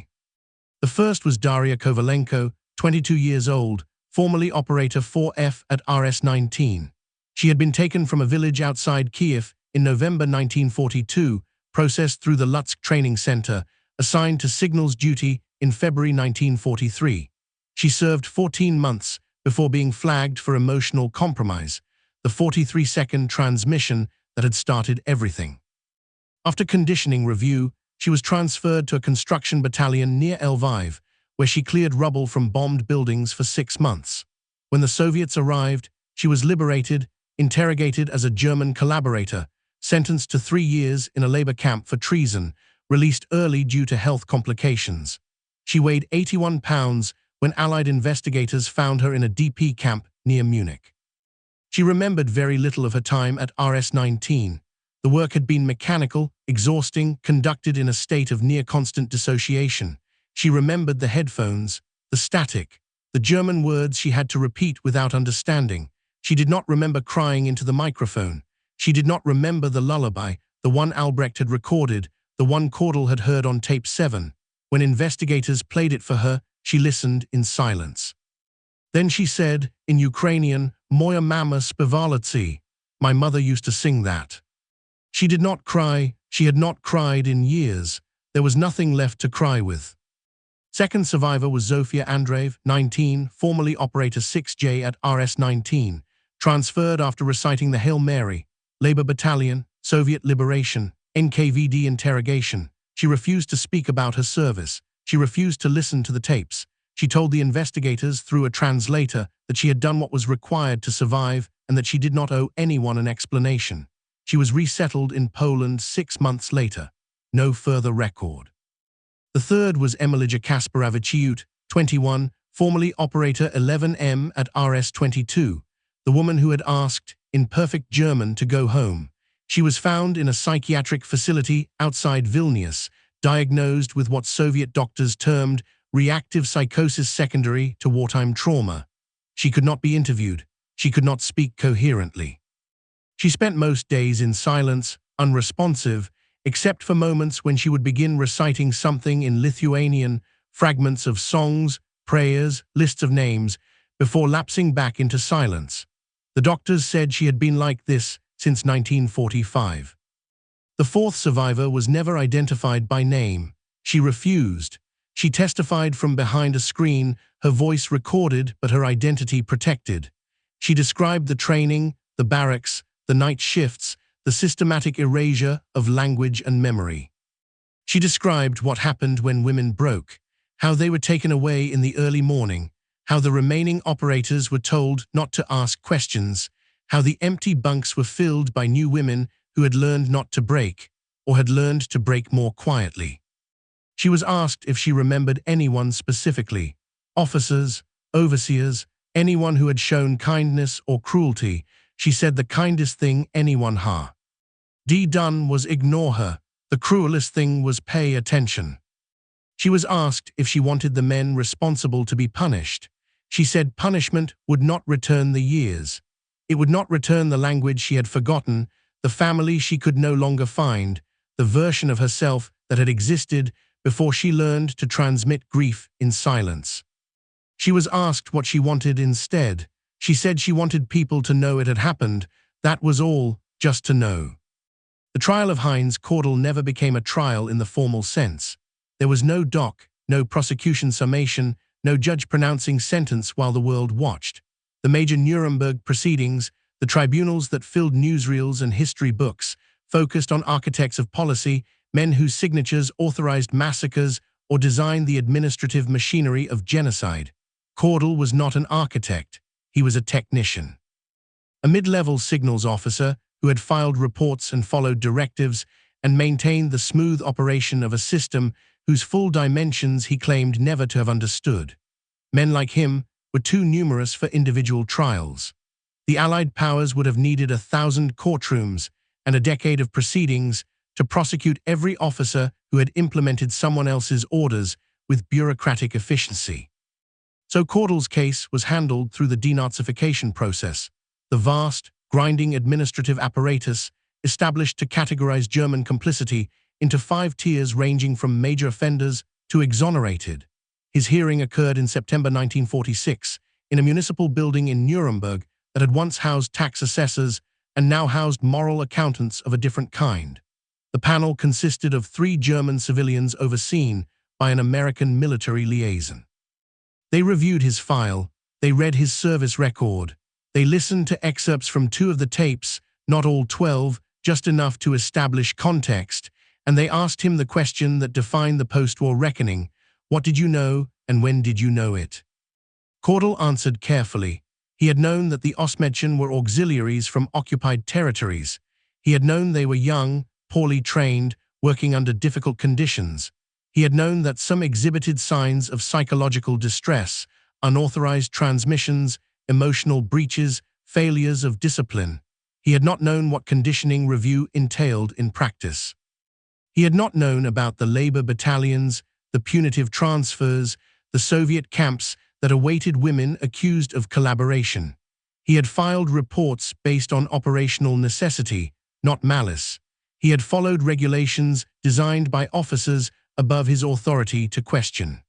The first was Daria Kovalenko, 22 years old, formerly operator 4F at RS-19. She had been taken from a village outside Kiev in November 1942, processed through the Lutsk Training Center, assigned to signals duty in February 1943. She served 14 months before being flagged for emotional compromise, the 43-second transmission that had started everything. After conditioning review, she was transferred to a construction battalion near Lviv, where she cleared rubble from bombed buildings for 6 months. When the Soviets arrived, she was liberated, interrogated as a German collaborator, sentenced to 3 years in a labor camp for treason, released early due to health complications. She weighed 81 pounds when Allied investigators found her in a DP camp near Munich. She remembered very little of her time at RS-19. The work had been mechanical, exhausting, conducted in a state of near-constant dissociation. She remembered the headphones, the static, the German words she had to repeat without understanding. She did not remember crying into the microphone. She did not remember the lullaby, the one Albrecht had recorded, the one Kordel had heard on tape 7. When investigators played it for her, she listened in silence. Then she said, in Ukrainian, "Moja mama spivala." My mother used to sing that. She did not cry. She had not cried in years. There was nothing left to cry with. Second survivor was Zofia Andreev, 19, formerly operator 6J at RS-19, transferred after reciting the Hail Mary, Labor Battalion, Soviet Liberation, NKVD interrogation. She refused to speak about her service. She refused to listen to the tapes. She told the investigators through a translator that she had done what was required to survive and that she did not owe anyone an explanation. She was resettled in Poland 6 months later. No further record. The third was Emilija Kasparaviciute, 21, formerly operator 11M at RS-22, the woman who had asked, in perfect German, to go home. She was found in a psychiatric facility outside Vilnius, diagnosed with what Soviet doctors termed reactive psychosis secondary to wartime trauma. She could not be interviewed. She could not speak coherently. She spent most days in silence, unresponsive, except for moments when she would begin reciting something in Lithuanian, fragments of songs, prayers, lists of names, before lapsing back into silence. The doctors said she had been like this since 1945. The fourth survivor was never identified by name. She refused. She testified from behind a screen, her voice recorded but her identity protected. She described the training, the barracks, the night shifts, the systematic erasure of language and memory. She described what happened when women broke, how they were taken away in the early morning, how the remaining operators were told not to ask questions, how the empty bunks were filled by new women who had learned not to break, or had learned to break more quietly. She was asked if she remembered anyone specifically, officers, overseers, anyone who had shown kindness or cruelty. She said the kindest thing anyone had done was ignore her. The cruelest thing was pay attention. She was asked if she wanted the men responsible to be punished. She said punishment would not return the years. It would not return the language she had forgotten, the family she could no longer find, the version of herself that had existed before she learned to transmit grief in silence. She was asked what she wanted instead. She said she wanted people to know it had happened. That was all, just to know. The trial of Heinz Kordel never became a trial in the formal sense. There was no doc, no prosecution summation, no judge pronouncing sentence while the world watched. The major Nuremberg proceedings, the tribunals that filled newsreels and history books, focused on architects of policy, men whose signatures authorized massacres or designed the administrative machinery of genocide. Kordel was not an architect. He was a technician. A mid-level signals officer who had filed reports and followed directives, and maintained the smooth operation of a system whose full dimensions he claimed never to have understood. Men like him were too numerous for individual trials. The Allied powers would have needed 1,000 courtrooms and a decade of proceedings to prosecute every officer who had implemented someone else's orders with bureaucratic efficiency. So Kordel's case was handled through the denazification process, the vast, grinding administrative apparatus established to categorize German complicity into 5 tiers ranging from major offenders to exonerated. His hearing occurred in September 1946 in a municipal building in Nuremberg that had once housed tax assessors and now housed moral accountants of a different kind. The panel consisted of 3 German civilians overseen by an American military liaison. They reviewed his file, they read his service record, they listened to excerpts from 2 of the tapes, not all 12, just enough to establish context, and they asked him the question that defined the post-war reckoning: what did you know and when did you know it? Kordel answered carefully. He had known that the Ostmädchen were auxiliaries from occupied territories. He had known they were young, poorly trained, working under difficult conditions. He had known that some exhibited signs of psychological distress, unauthorized transmissions, emotional breaches, failures of discipline. He had not known what conditioning review entailed in practice. He had not known about the labor battalions, the punitive transfers, the Soviet camps that awaited women accused of collaboration. He had filed reports based on operational necessity, not malice. He had followed regulations designed by officers above his authority to question.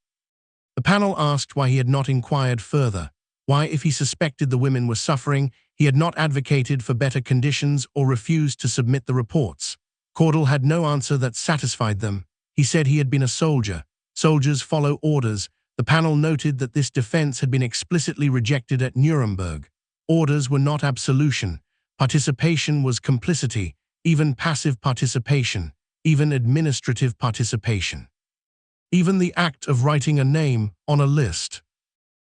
The panel asked why he had not inquired further, why, if he suspected the women were suffering, he had not advocated for better conditions or refused to submit the reports. Kordel had no answer that satisfied them. He said he had been a soldier. Soldiers follow orders. The panel noted that this defense had been explicitly rejected at Nuremberg. Orders were not absolution. Participation was complicity, even passive participation, even administrative participation. Even the act of writing a name on a list.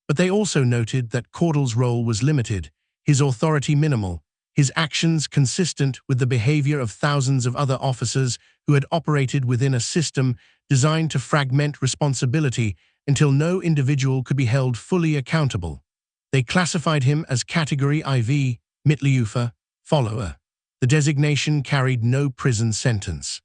But they also noted that Kordel's role was limited, his authority minimal, his actions consistent with the behavior of thousands of other officers who had operated within a system designed to fragment responsibility until no individual could be held fully accountable. They classified him as Category IV, Mittelstufe, follower. The designation carried no prison sentence.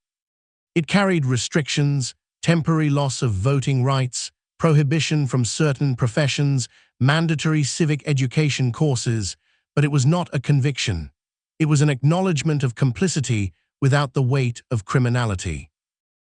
It carried restrictions, temporary loss of voting rights, prohibition from certain professions, mandatory civic education courses, but it was not a conviction. It was an acknowledgement of complicity without the weight of criminality.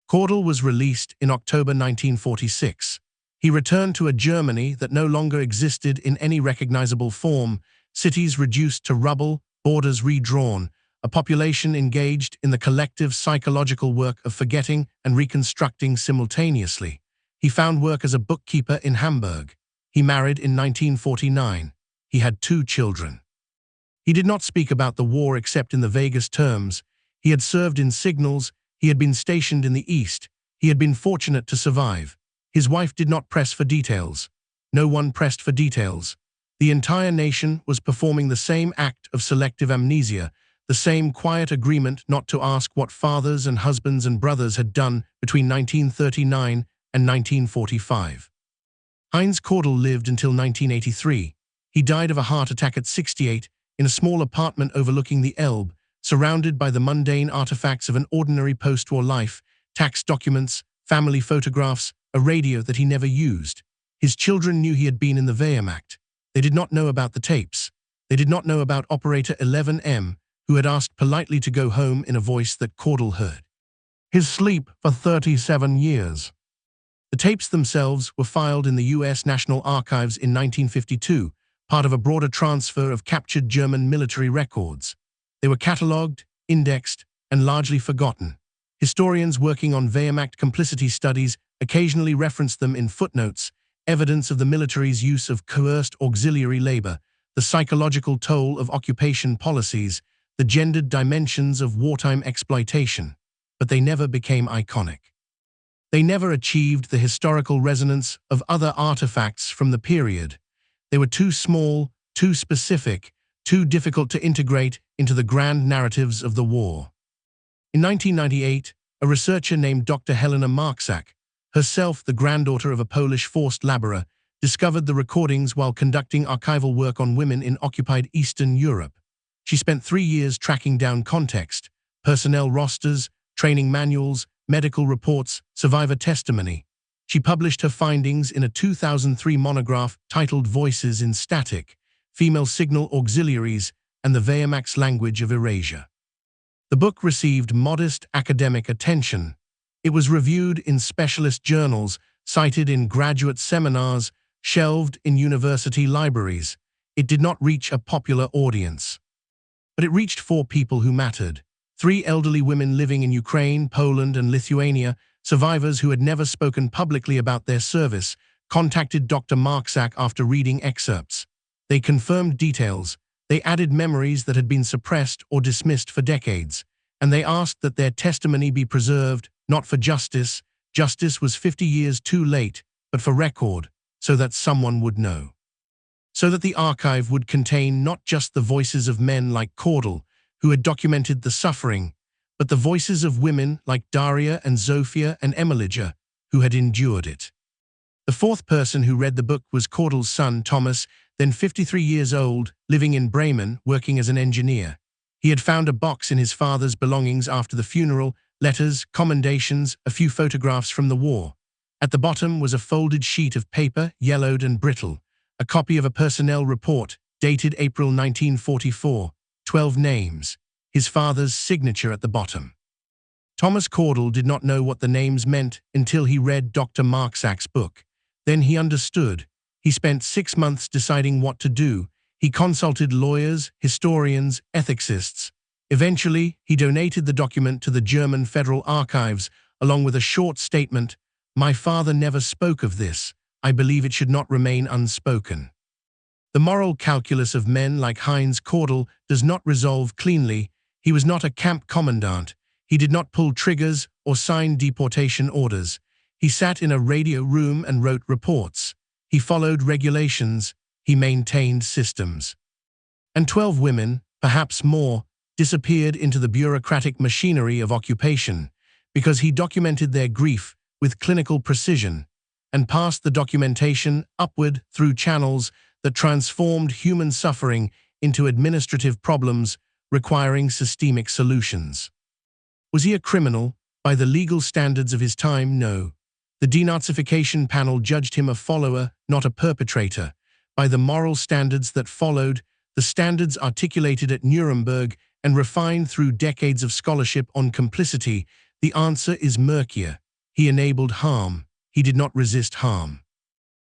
Kordel was released in October 1946. He returned to a Germany that no longer existed in any recognizable form, cities reduced to rubble, borders redrawn, a population engaged in the collective psychological work of forgetting and reconstructing simultaneously. He found work as a bookkeeper in Hamburg. He married in 1949. He had 2 children. He did not speak about the war except in the vaguest terms. He had served in signals. He had been stationed in the East. He had been fortunate to survive. His wife did not press for details. No one pressed for details. The entire nation was performing the same act of selective amnesia, the same quiet agreement not to ask what fathers and husbands and brothers had done between 1939 and 1945. Heinz Kordel lived until 1983. He died of a heart attack at 68 in a small apartment overlooking the Elbe, surrounded by the mundane artifacts of an ordinary post-war life, tax documents, family photographs, a radio that he never used. His children knew he had been in the Wehrmacht. They did not know about the tapes. They did not know about Operator 11M, who had asked politely to go home in a voice that Kordel heard. His sleep for 37 years. The tapes themselves were filed in the U.S. National Archives in 1952, part of a broader transfer of captured German military records. They were catalogued, indexed, and largely forgotten. Historians working on Wehrmacht complicity studies occasionally referenced them in footnotes, evidence of the military's use of coerced auxiliary labor, the psychological toll of occupation policies, the gendered dimensions of wartime exploitation, but they never became iconic. They never achieved the historical resonance of other artifacts from the period. They were too small, too specific, too difficult to integrate into the grand narratives of the war. In 1998, a researcher named Dr. Helena Marczak, herself the granddaughter of a Polish forced laborer, discovered the recordings while conducting archival work on women in occupied Eastern Europe. She spent 3 years tracking down context, personnel rosters, training manuals, medical reports, survivor testimony. She published her findings in a 2003 monograph titled Voices in Static, Female Signal Auxiliaries, and the Wehrmacht's Language of Erasure. The book received modest academic attention. It was reviewed in specialist journals, cited in graduate seminars, shelved in university libraries. It did not reach a popular audience. But it reached 4 people who mattered. 3 elderly women living in Ukraine, Poland, and Lithuania, survivors who had never spoken publicly about their service, contacted Dr. Marczak after reading excerpts. They confirmed details. They added memories that had been suppressed or dismissed for decades, and they asked that their testimony be preserved, not for justice. Justice was 50 years too late, but for record, so that someone would know. So that the archive would contain not just the voices of men like Kordel, who had documented the suffering, but the voices of women like Daria and Zofia and Emilija, who had endured it. The 4th person who read the book was Kordel's son, Thomas, then 53 years old, living in Bremen, working as an engineer. He had found a box in his father's belongings after the funeral, letters, commendations, a few photographs from the war. At the bottom was a folded sheet of paper, yellowed and brittle, a copy of a personnel report, dated April 1944, 12 names, his father's signature at the bottom. Thomas Kordel did not know what the names meant until he read Dr. Marczak's book. Then he understood. He spent 6 months deciding what to do. He consulted lawyers, historians, ethicists. Eventually, he donated the document to the German Federal Archives, along with a short statement, "My father never spoke of this. I believe it should not remain unspoken." The moral calculus of men like Heinz Kordel does not resolve cleanly. He was not a camp commandant. He did not pull triggers or sign deportation orders. He sat in a radio room and wrote reports. He followed regulations. He maintained systems. And 12 women, perhaps more, disappeared into the bureaucratic machinery of occupation because he documented their grief with clinical precision and passed the documentation upward through channels that transformed human suffering into administrative problems requiring systemic solutions. Was he a criminal? By the legal standards of his time, no. The denazification panel judged him a follower, not a perpetrator. By the moral standards that followed, the standards articulated at Nuremberg and refined through decades of scholarship on complicity, the answer is murkier. He enabled harm. He did not resist harm.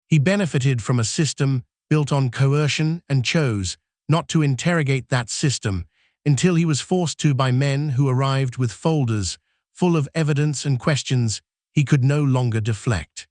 He benefited from a system built on coercion and chose not to interrogate that system until he was forced to by men who arrived with folders full of evidence and questions he could no longer deflect.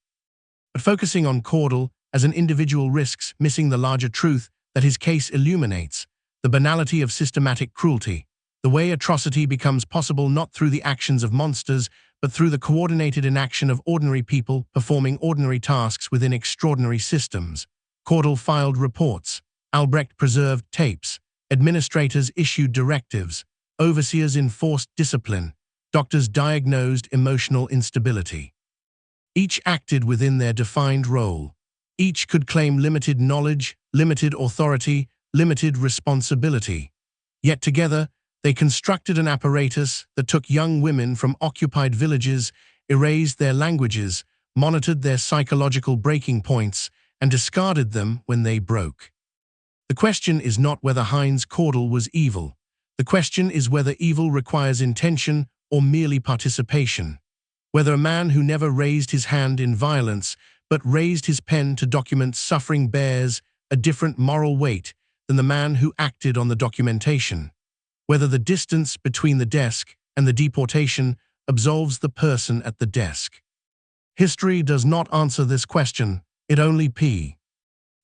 But focusing on Kordel as an individual risks missing the larger truth that his case illuminates, the banality of systematic cruelty, the way atrocity becomes possible not through the actions of monsters, but through the coordinated inaction of ordinary people performing ordinary tasks within extraordinary systems. Kordel filed reports. Albrecht preserved tapes. Administrators issued directives. Overseers enforced discipline. Doctors diagnosed emotional instability. Each acted within their defined role. Each could claim limited knowledge, limited authority, limited responsibility. Yet together, they constructed an apparatus that took young women from occupied villages, erased their languages, monitored their psychological breaking points, and discarded them when they broke. The question is not whether Heinz Kordel was evil. The question is whether evil requires intention or merely participation. Whether a man who never raised his hand in violence but raised his pen to document suffering bears a different moral weight than the man who acted on the documentation. Whether the distance between the desk and the deportation absolves the person at the desk. History does not answer this question, it only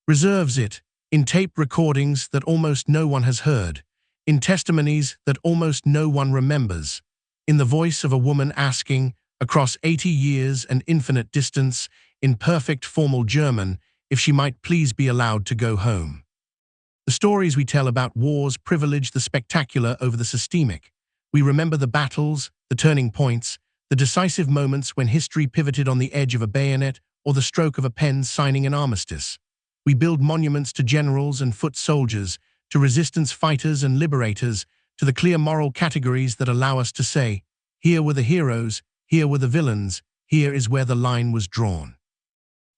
reserves it in tape recordings that almost no one has heard, in testimonies that almost no one remembers, in the voice of a woman asking, across 80 years and infinite distance, in perfect formal German, if she might please be allowed to go home. The stories we tell about wars privilege the spectacular over the systemic. We remember the battles, the turning points, the decisive moments when history pivoted on the edge of a bayonet or the stroke of a pen signing an armistice. We build monuments to generals and foot soldiers, to resistance fighters and liberators, to the clear moral categories that allow us to say, here were the heroes, here were the villains, here is where the line was drawn.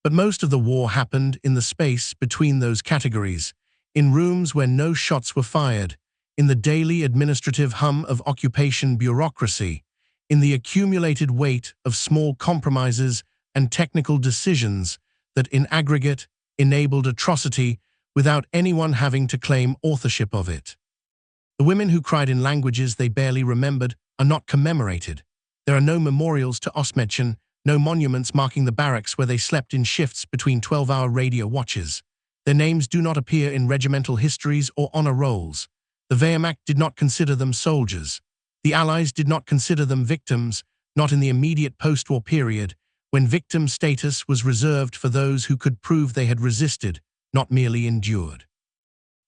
But most of the war happened in the space between those categories, in rooms where no shots were fired, in the daily administrative hum of occupation bureaucracy, in the accumulated weight of small compromises and technical decisions that in aggregate enabled atrocity without anyone having to claim authorship of it. The women who cried in languages they barely remembered are not commemorated. There are no memorials to Ostmädchen, no monuments marking the barracks where they slept in shifts between 12-hour radio watches. Their names do not appear in regimental histories or honor rolls. The Wehrmacht did not consider them soldiers. The Allies did not consider them victims, not in the immediate post-war period, when victim status was reserved for those who could prove they had resisted, not merely endured.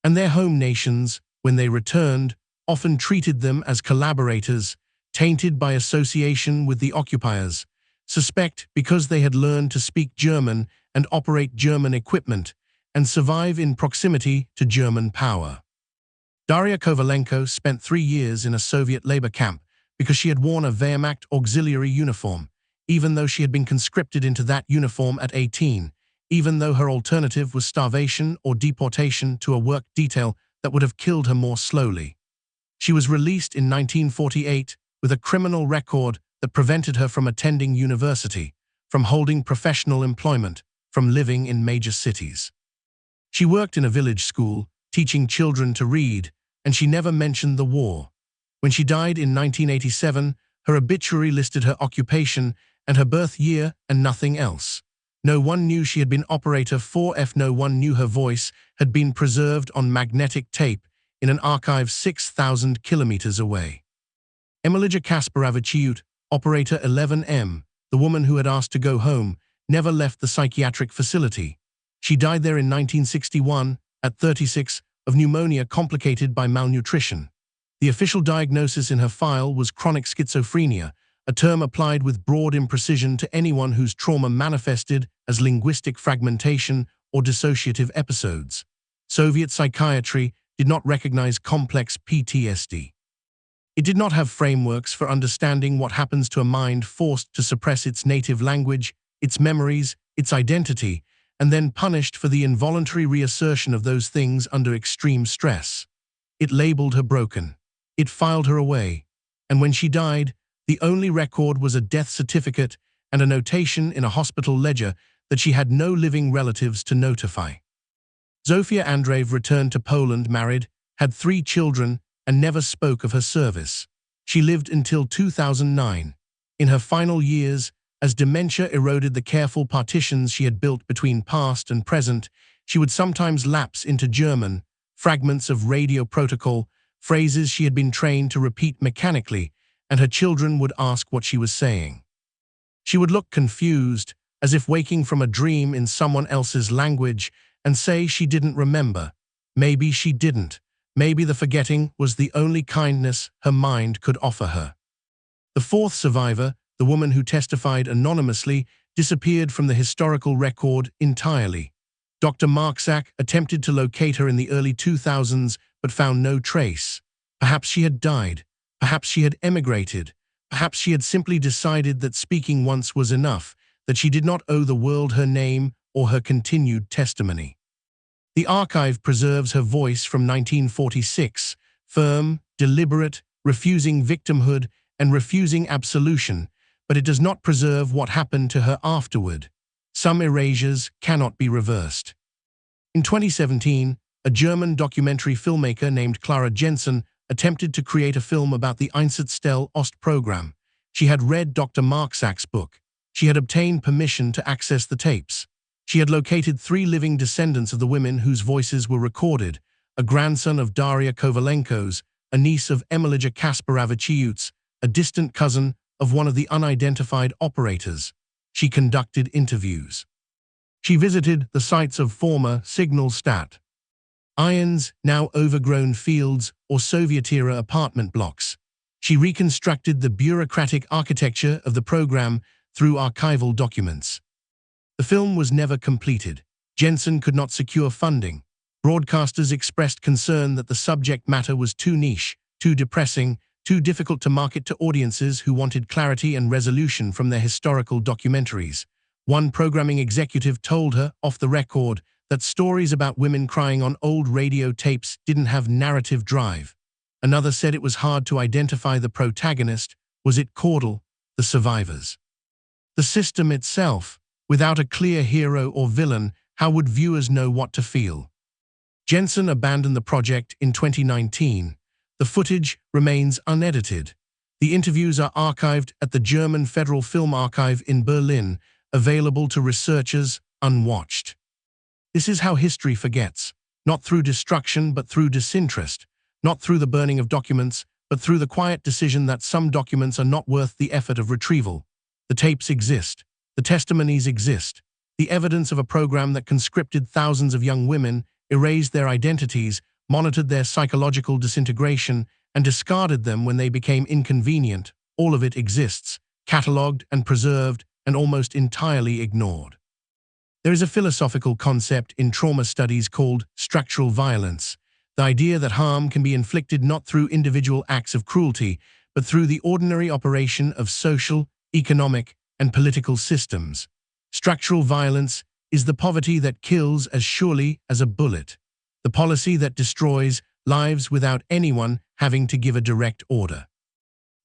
And their home nations, when they returned, often treated them as collaborators, tainted by association with the occupiers, suspect because they had learned to speak German and operate German equipment, and survive in proximity to German power. Daria Kovalenko spent 3 years in a Soviet labor camp because she had worn a Wehrmacht auxiliary uniform, even though she had been conscripted into that uniform at 18, even though her alternative was starvation or deportation to a work detail that would have killed her more slowly. She was released in 1948 with a criminal record that prevented her from attending university, from holding professional employment, from living in major cities. She worked in a village school, teaching children to read, and she never mentioned the war. When she died in 1987, her obituary listed her occupation and her birth year and nothing else. No one knew she had been operator 4F. No one knew her voice had been preserved on magnetic tape in an archive 6,000 kilometers away. Emilija Kasparovičiūtė, operator 11M, the woman who had asked to go home, never left the psychiatric facility. She died there in 1961, at 36, of pneumonia complicated by malnutrition. The official diagnosis in her file was chronic schizophrenia, a term applied with broad imprecision to anyone whose trauma manifested as linguistic fragmentation or dissociative episodes. Soviet psychiatry did not recognize complex PTSD. It did not have frameworks for understanding what happens to a mind forced to suppress its native language, its memories, its identity, and then punished for the involuntary reassertion of those things under extreme stress. It labeled her broken. It filed her away. And when she died, the only record was a death certificate and a notation in a hospital ledger that she had no living relatives to notify. Zofia Andreev returned to Poland married, had 3 children, and never spoke of her service. She lived until 2009. In her final years, as dementia eroded the careful partitions she had built between past and present, she would sometimes lapse into German, fragments of radio protocol, phrases she had been trained to repeat mechanically, and her children would ask what she was saying. She would look confused, as if waking from a dream in someone else's language, and say she didn't remember. Maybe she didn't. Maybe the forgetting was the only kindness her mind could offer her. The 4th survivor, the woman who testified anonymously, disappeared from the historical record entirely. Dr. Marczak attempted to locate her in the early 2000s but found no trace. Perhaps she had died. Perhaps she had emigrated. Perhaps she had simply decided that speaking once was enough, that she did not owe the world her name or her continued testimony. The archive preserves her voice from 1946, firm, deliberate, refusing victimhood and refusing absolution, but it does not preserve what happened to her afterward. Some erasures cannot be reversed. In 2017, a German documentary filmmaker named Clara Jensen attempted to create a film about the Einsatzstelle Ost program. She had read Dr. Marczak's book. She had obtained permission to access the tapes. She had located 3 living descendants of the women whose voices were recorded, a grandson of Daria Kovalenko's, a niece of Emilija Kasparovičiūtė's, a distant cousin of one of the unidentified operators. She conducted interviews. She visited the sites of former Signal Stat irons, now overgrown fields or Soviet-era apartment blocks. She reconstructed the bureaucratic architecture of the program through archival documents. The film was never completed. Jensen could not secure funding. Broadcasters expressed concern that the subject matter was too niche, too depressing, too difficult to market to audiences who wanted clarity and resolution from their historical documentaries. One programming executive told her, off the record, that stories about women crying on old radio tapes didn't have narrative drive. Another said it was hard to identify the protagonist. Was it Kordel, the survivors? The system itself. Without a clear hero or villain, how would viewers know what to feel? Jensen abandoned the project in 2019. The footage remains unedited. The interviews are archived at the German Federal Film Archive in Berlin, available to researchers unwatched. This is how history forgets, not through destruction but through disinterest, not through the burning of documents, but through the quiet decision that some documents are not worth the effort of retrieval. The tapes exist. The testimonies exist. The evidence of a program that conscripted thousands of young women, erased their identities, monitored their psychological disintegration, and discarded them when they became inconvenient. All of it exists, catalogued and preserved, and almost entirely ignored. There is a philosophical concept in trauma studies called structural violence, the idea that harm can be inflicted not through individual acts of cruelty, but through the ordinary operation of social, economic, and political systems. Structural violence is the poverty that kills as surely as a bullet, the policy that destroys lives without anyone having to give a direct order,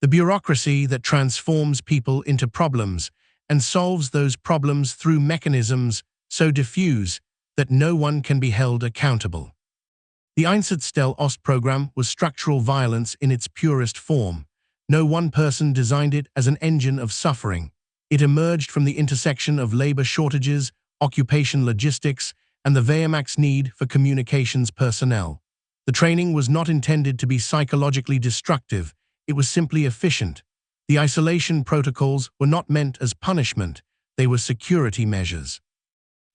the bureaucracy that transforms people into problems and solves those problems through mechanisms so diffuse that no one can be held accountable. The Einsatzstelle-Ost program was structural violence in its purest form. No one person designed it as an engine of suffering. It emerged from the intersection of labor shortages, occupation logistics, and the Wehrmacht's need for communications personnel. The training was not intended to be psychologically destructive, it was simply efficient. The isolation protocols were not meant as punishment, they were security measures.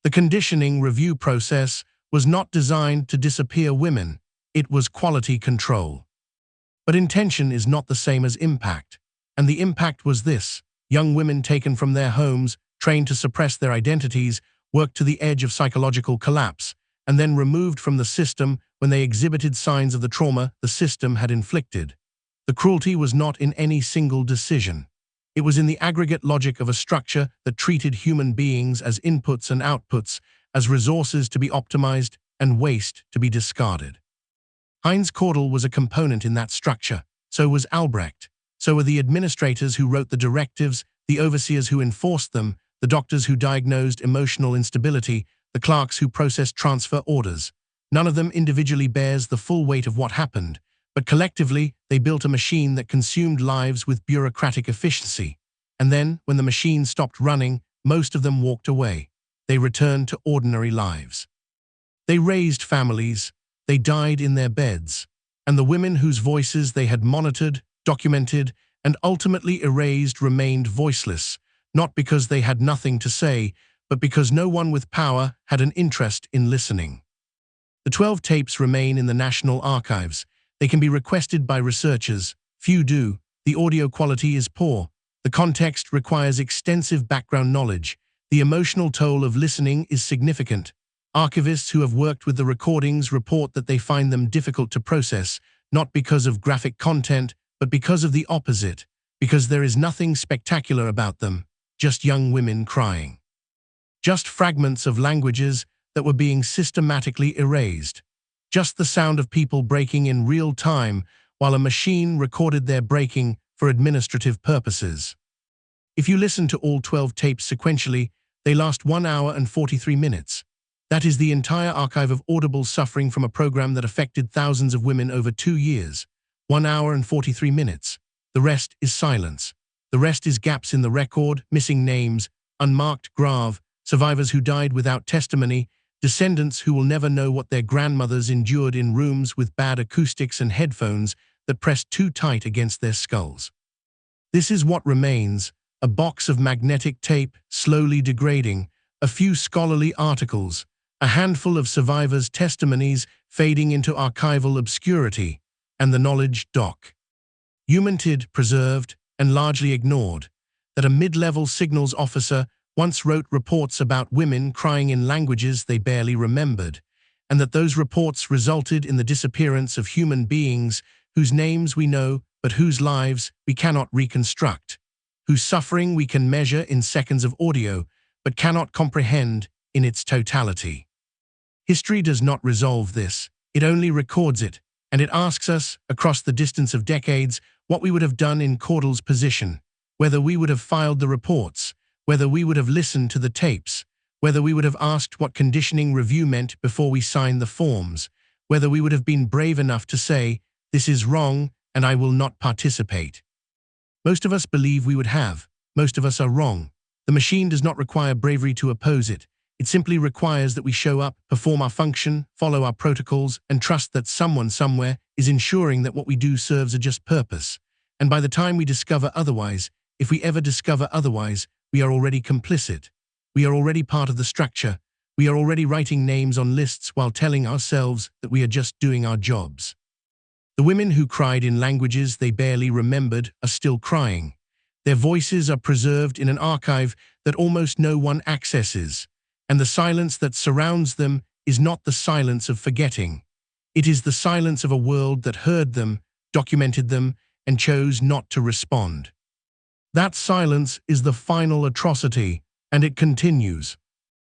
The conditioning review process was not designed to disappear women, it was quality control. But intention is not the same as impact, and the impact was this: young women taken from their homes, trained to suppress their identities, worked to the edge of psychological collapse, and then removed from the system when they exhibited signs of the trauma the system had inflicted. The cruelty was not in any single decision. It was in the aggregate logic of a structure that treated human beings as inputs and outputs, as resources to be optimized and waste to be discarded. Heinz Kordel was a component in that structure. So was Albrecht. So were the administrators who wrote the directives, the overseers who enforced them, the doctors who diagnosed emotional instability, the clerks who processed transfer orders. None of them individually bears the full weight of what happened, but collectively they built a machine that consumed lives with bureaucratic efficiency. And then, when the machine stopped running, most of them walked away. They returned to ordinary lives. They raised families, they died in their beds, and the women whose voices they had monitored, documented, and ultimately erased remained voiceless, not because they had nothing to say, but because no one with power had an interest in listening. The 12 tapes remain in the National Archives. They can be requested by researchers. Few do. The audio quality is poor. The context requires extensive background knowledge. The emotional toll of listening is significant. Archivists who have worked with the recordings report that they find them difficult to process, not because of graphic content, but because of the opposite, because there is nothing spectacular about them, just young women crying. Just fragments of languages that were being systematically erased. Just the sound of people breaking in real time while a machine recorded their breaking for administrative purposes. If you listen to all 12 tapes sequentially, they last 1 hour and 43 minutes. That is the entire archive of audible suffering from a program that affected thousands of women over 2 years. 1 hour and 43 minutes. The rest is silence. The rest is gaps in the record, missing names, unmarked grave, survivors who died without testimony, descendants who will never know what their grandmothers endured in rooms with bad acoustics and headphones that pressed too tight against their skulls. This is what remains: a box of magnetic tape slowly degrading, a few scholarly articles, a handful of survivors' testimonies fading into archival obscurity, and the knowledge dock. Humanted, preserved, and largely ignored, that a mid-level signals officer once wrote reports about women crying in languages they barely remembered, and that those reports resulted in the disappearance of human beings whose names we know but whose lives we cannot reconstruct, whose suffering we can measure in seconds of audio but cannot comprehend in its totality. History does not resolve this, it only records it, and it asks us, across the distance of decades, what we would have done in Kordel's position, whether we would have filed the reports, whether we would have listened to the tapes, whether we would have asked what conditioning review meant before we signed the forms, whether we would have been brave enough to say, "This is wrong and I will not participate." Most of us believe we would have. Most of us are wrong. The machine does not require bravery to oppose it. It simply requires that we show up, perform our function, follow our protocols, and trust that someone somewhere is ensuring that what we do serves a just purpose. And by the time we discover otherwise, if we ever discover otherwise, we are already complicit. We are already part of the structure. We are already writing names on lists while telling ourselves that we are just doing our jobs. The women who cried in languages they barely remembered are still crying. Their voices are preserved in an archive that almost no one accesses, and the silence that surrounds them is not the silence of forgetting. It is the silence of a world that heard them, documented them, and chose not to respond. That silence is the final atrocity, and it continues.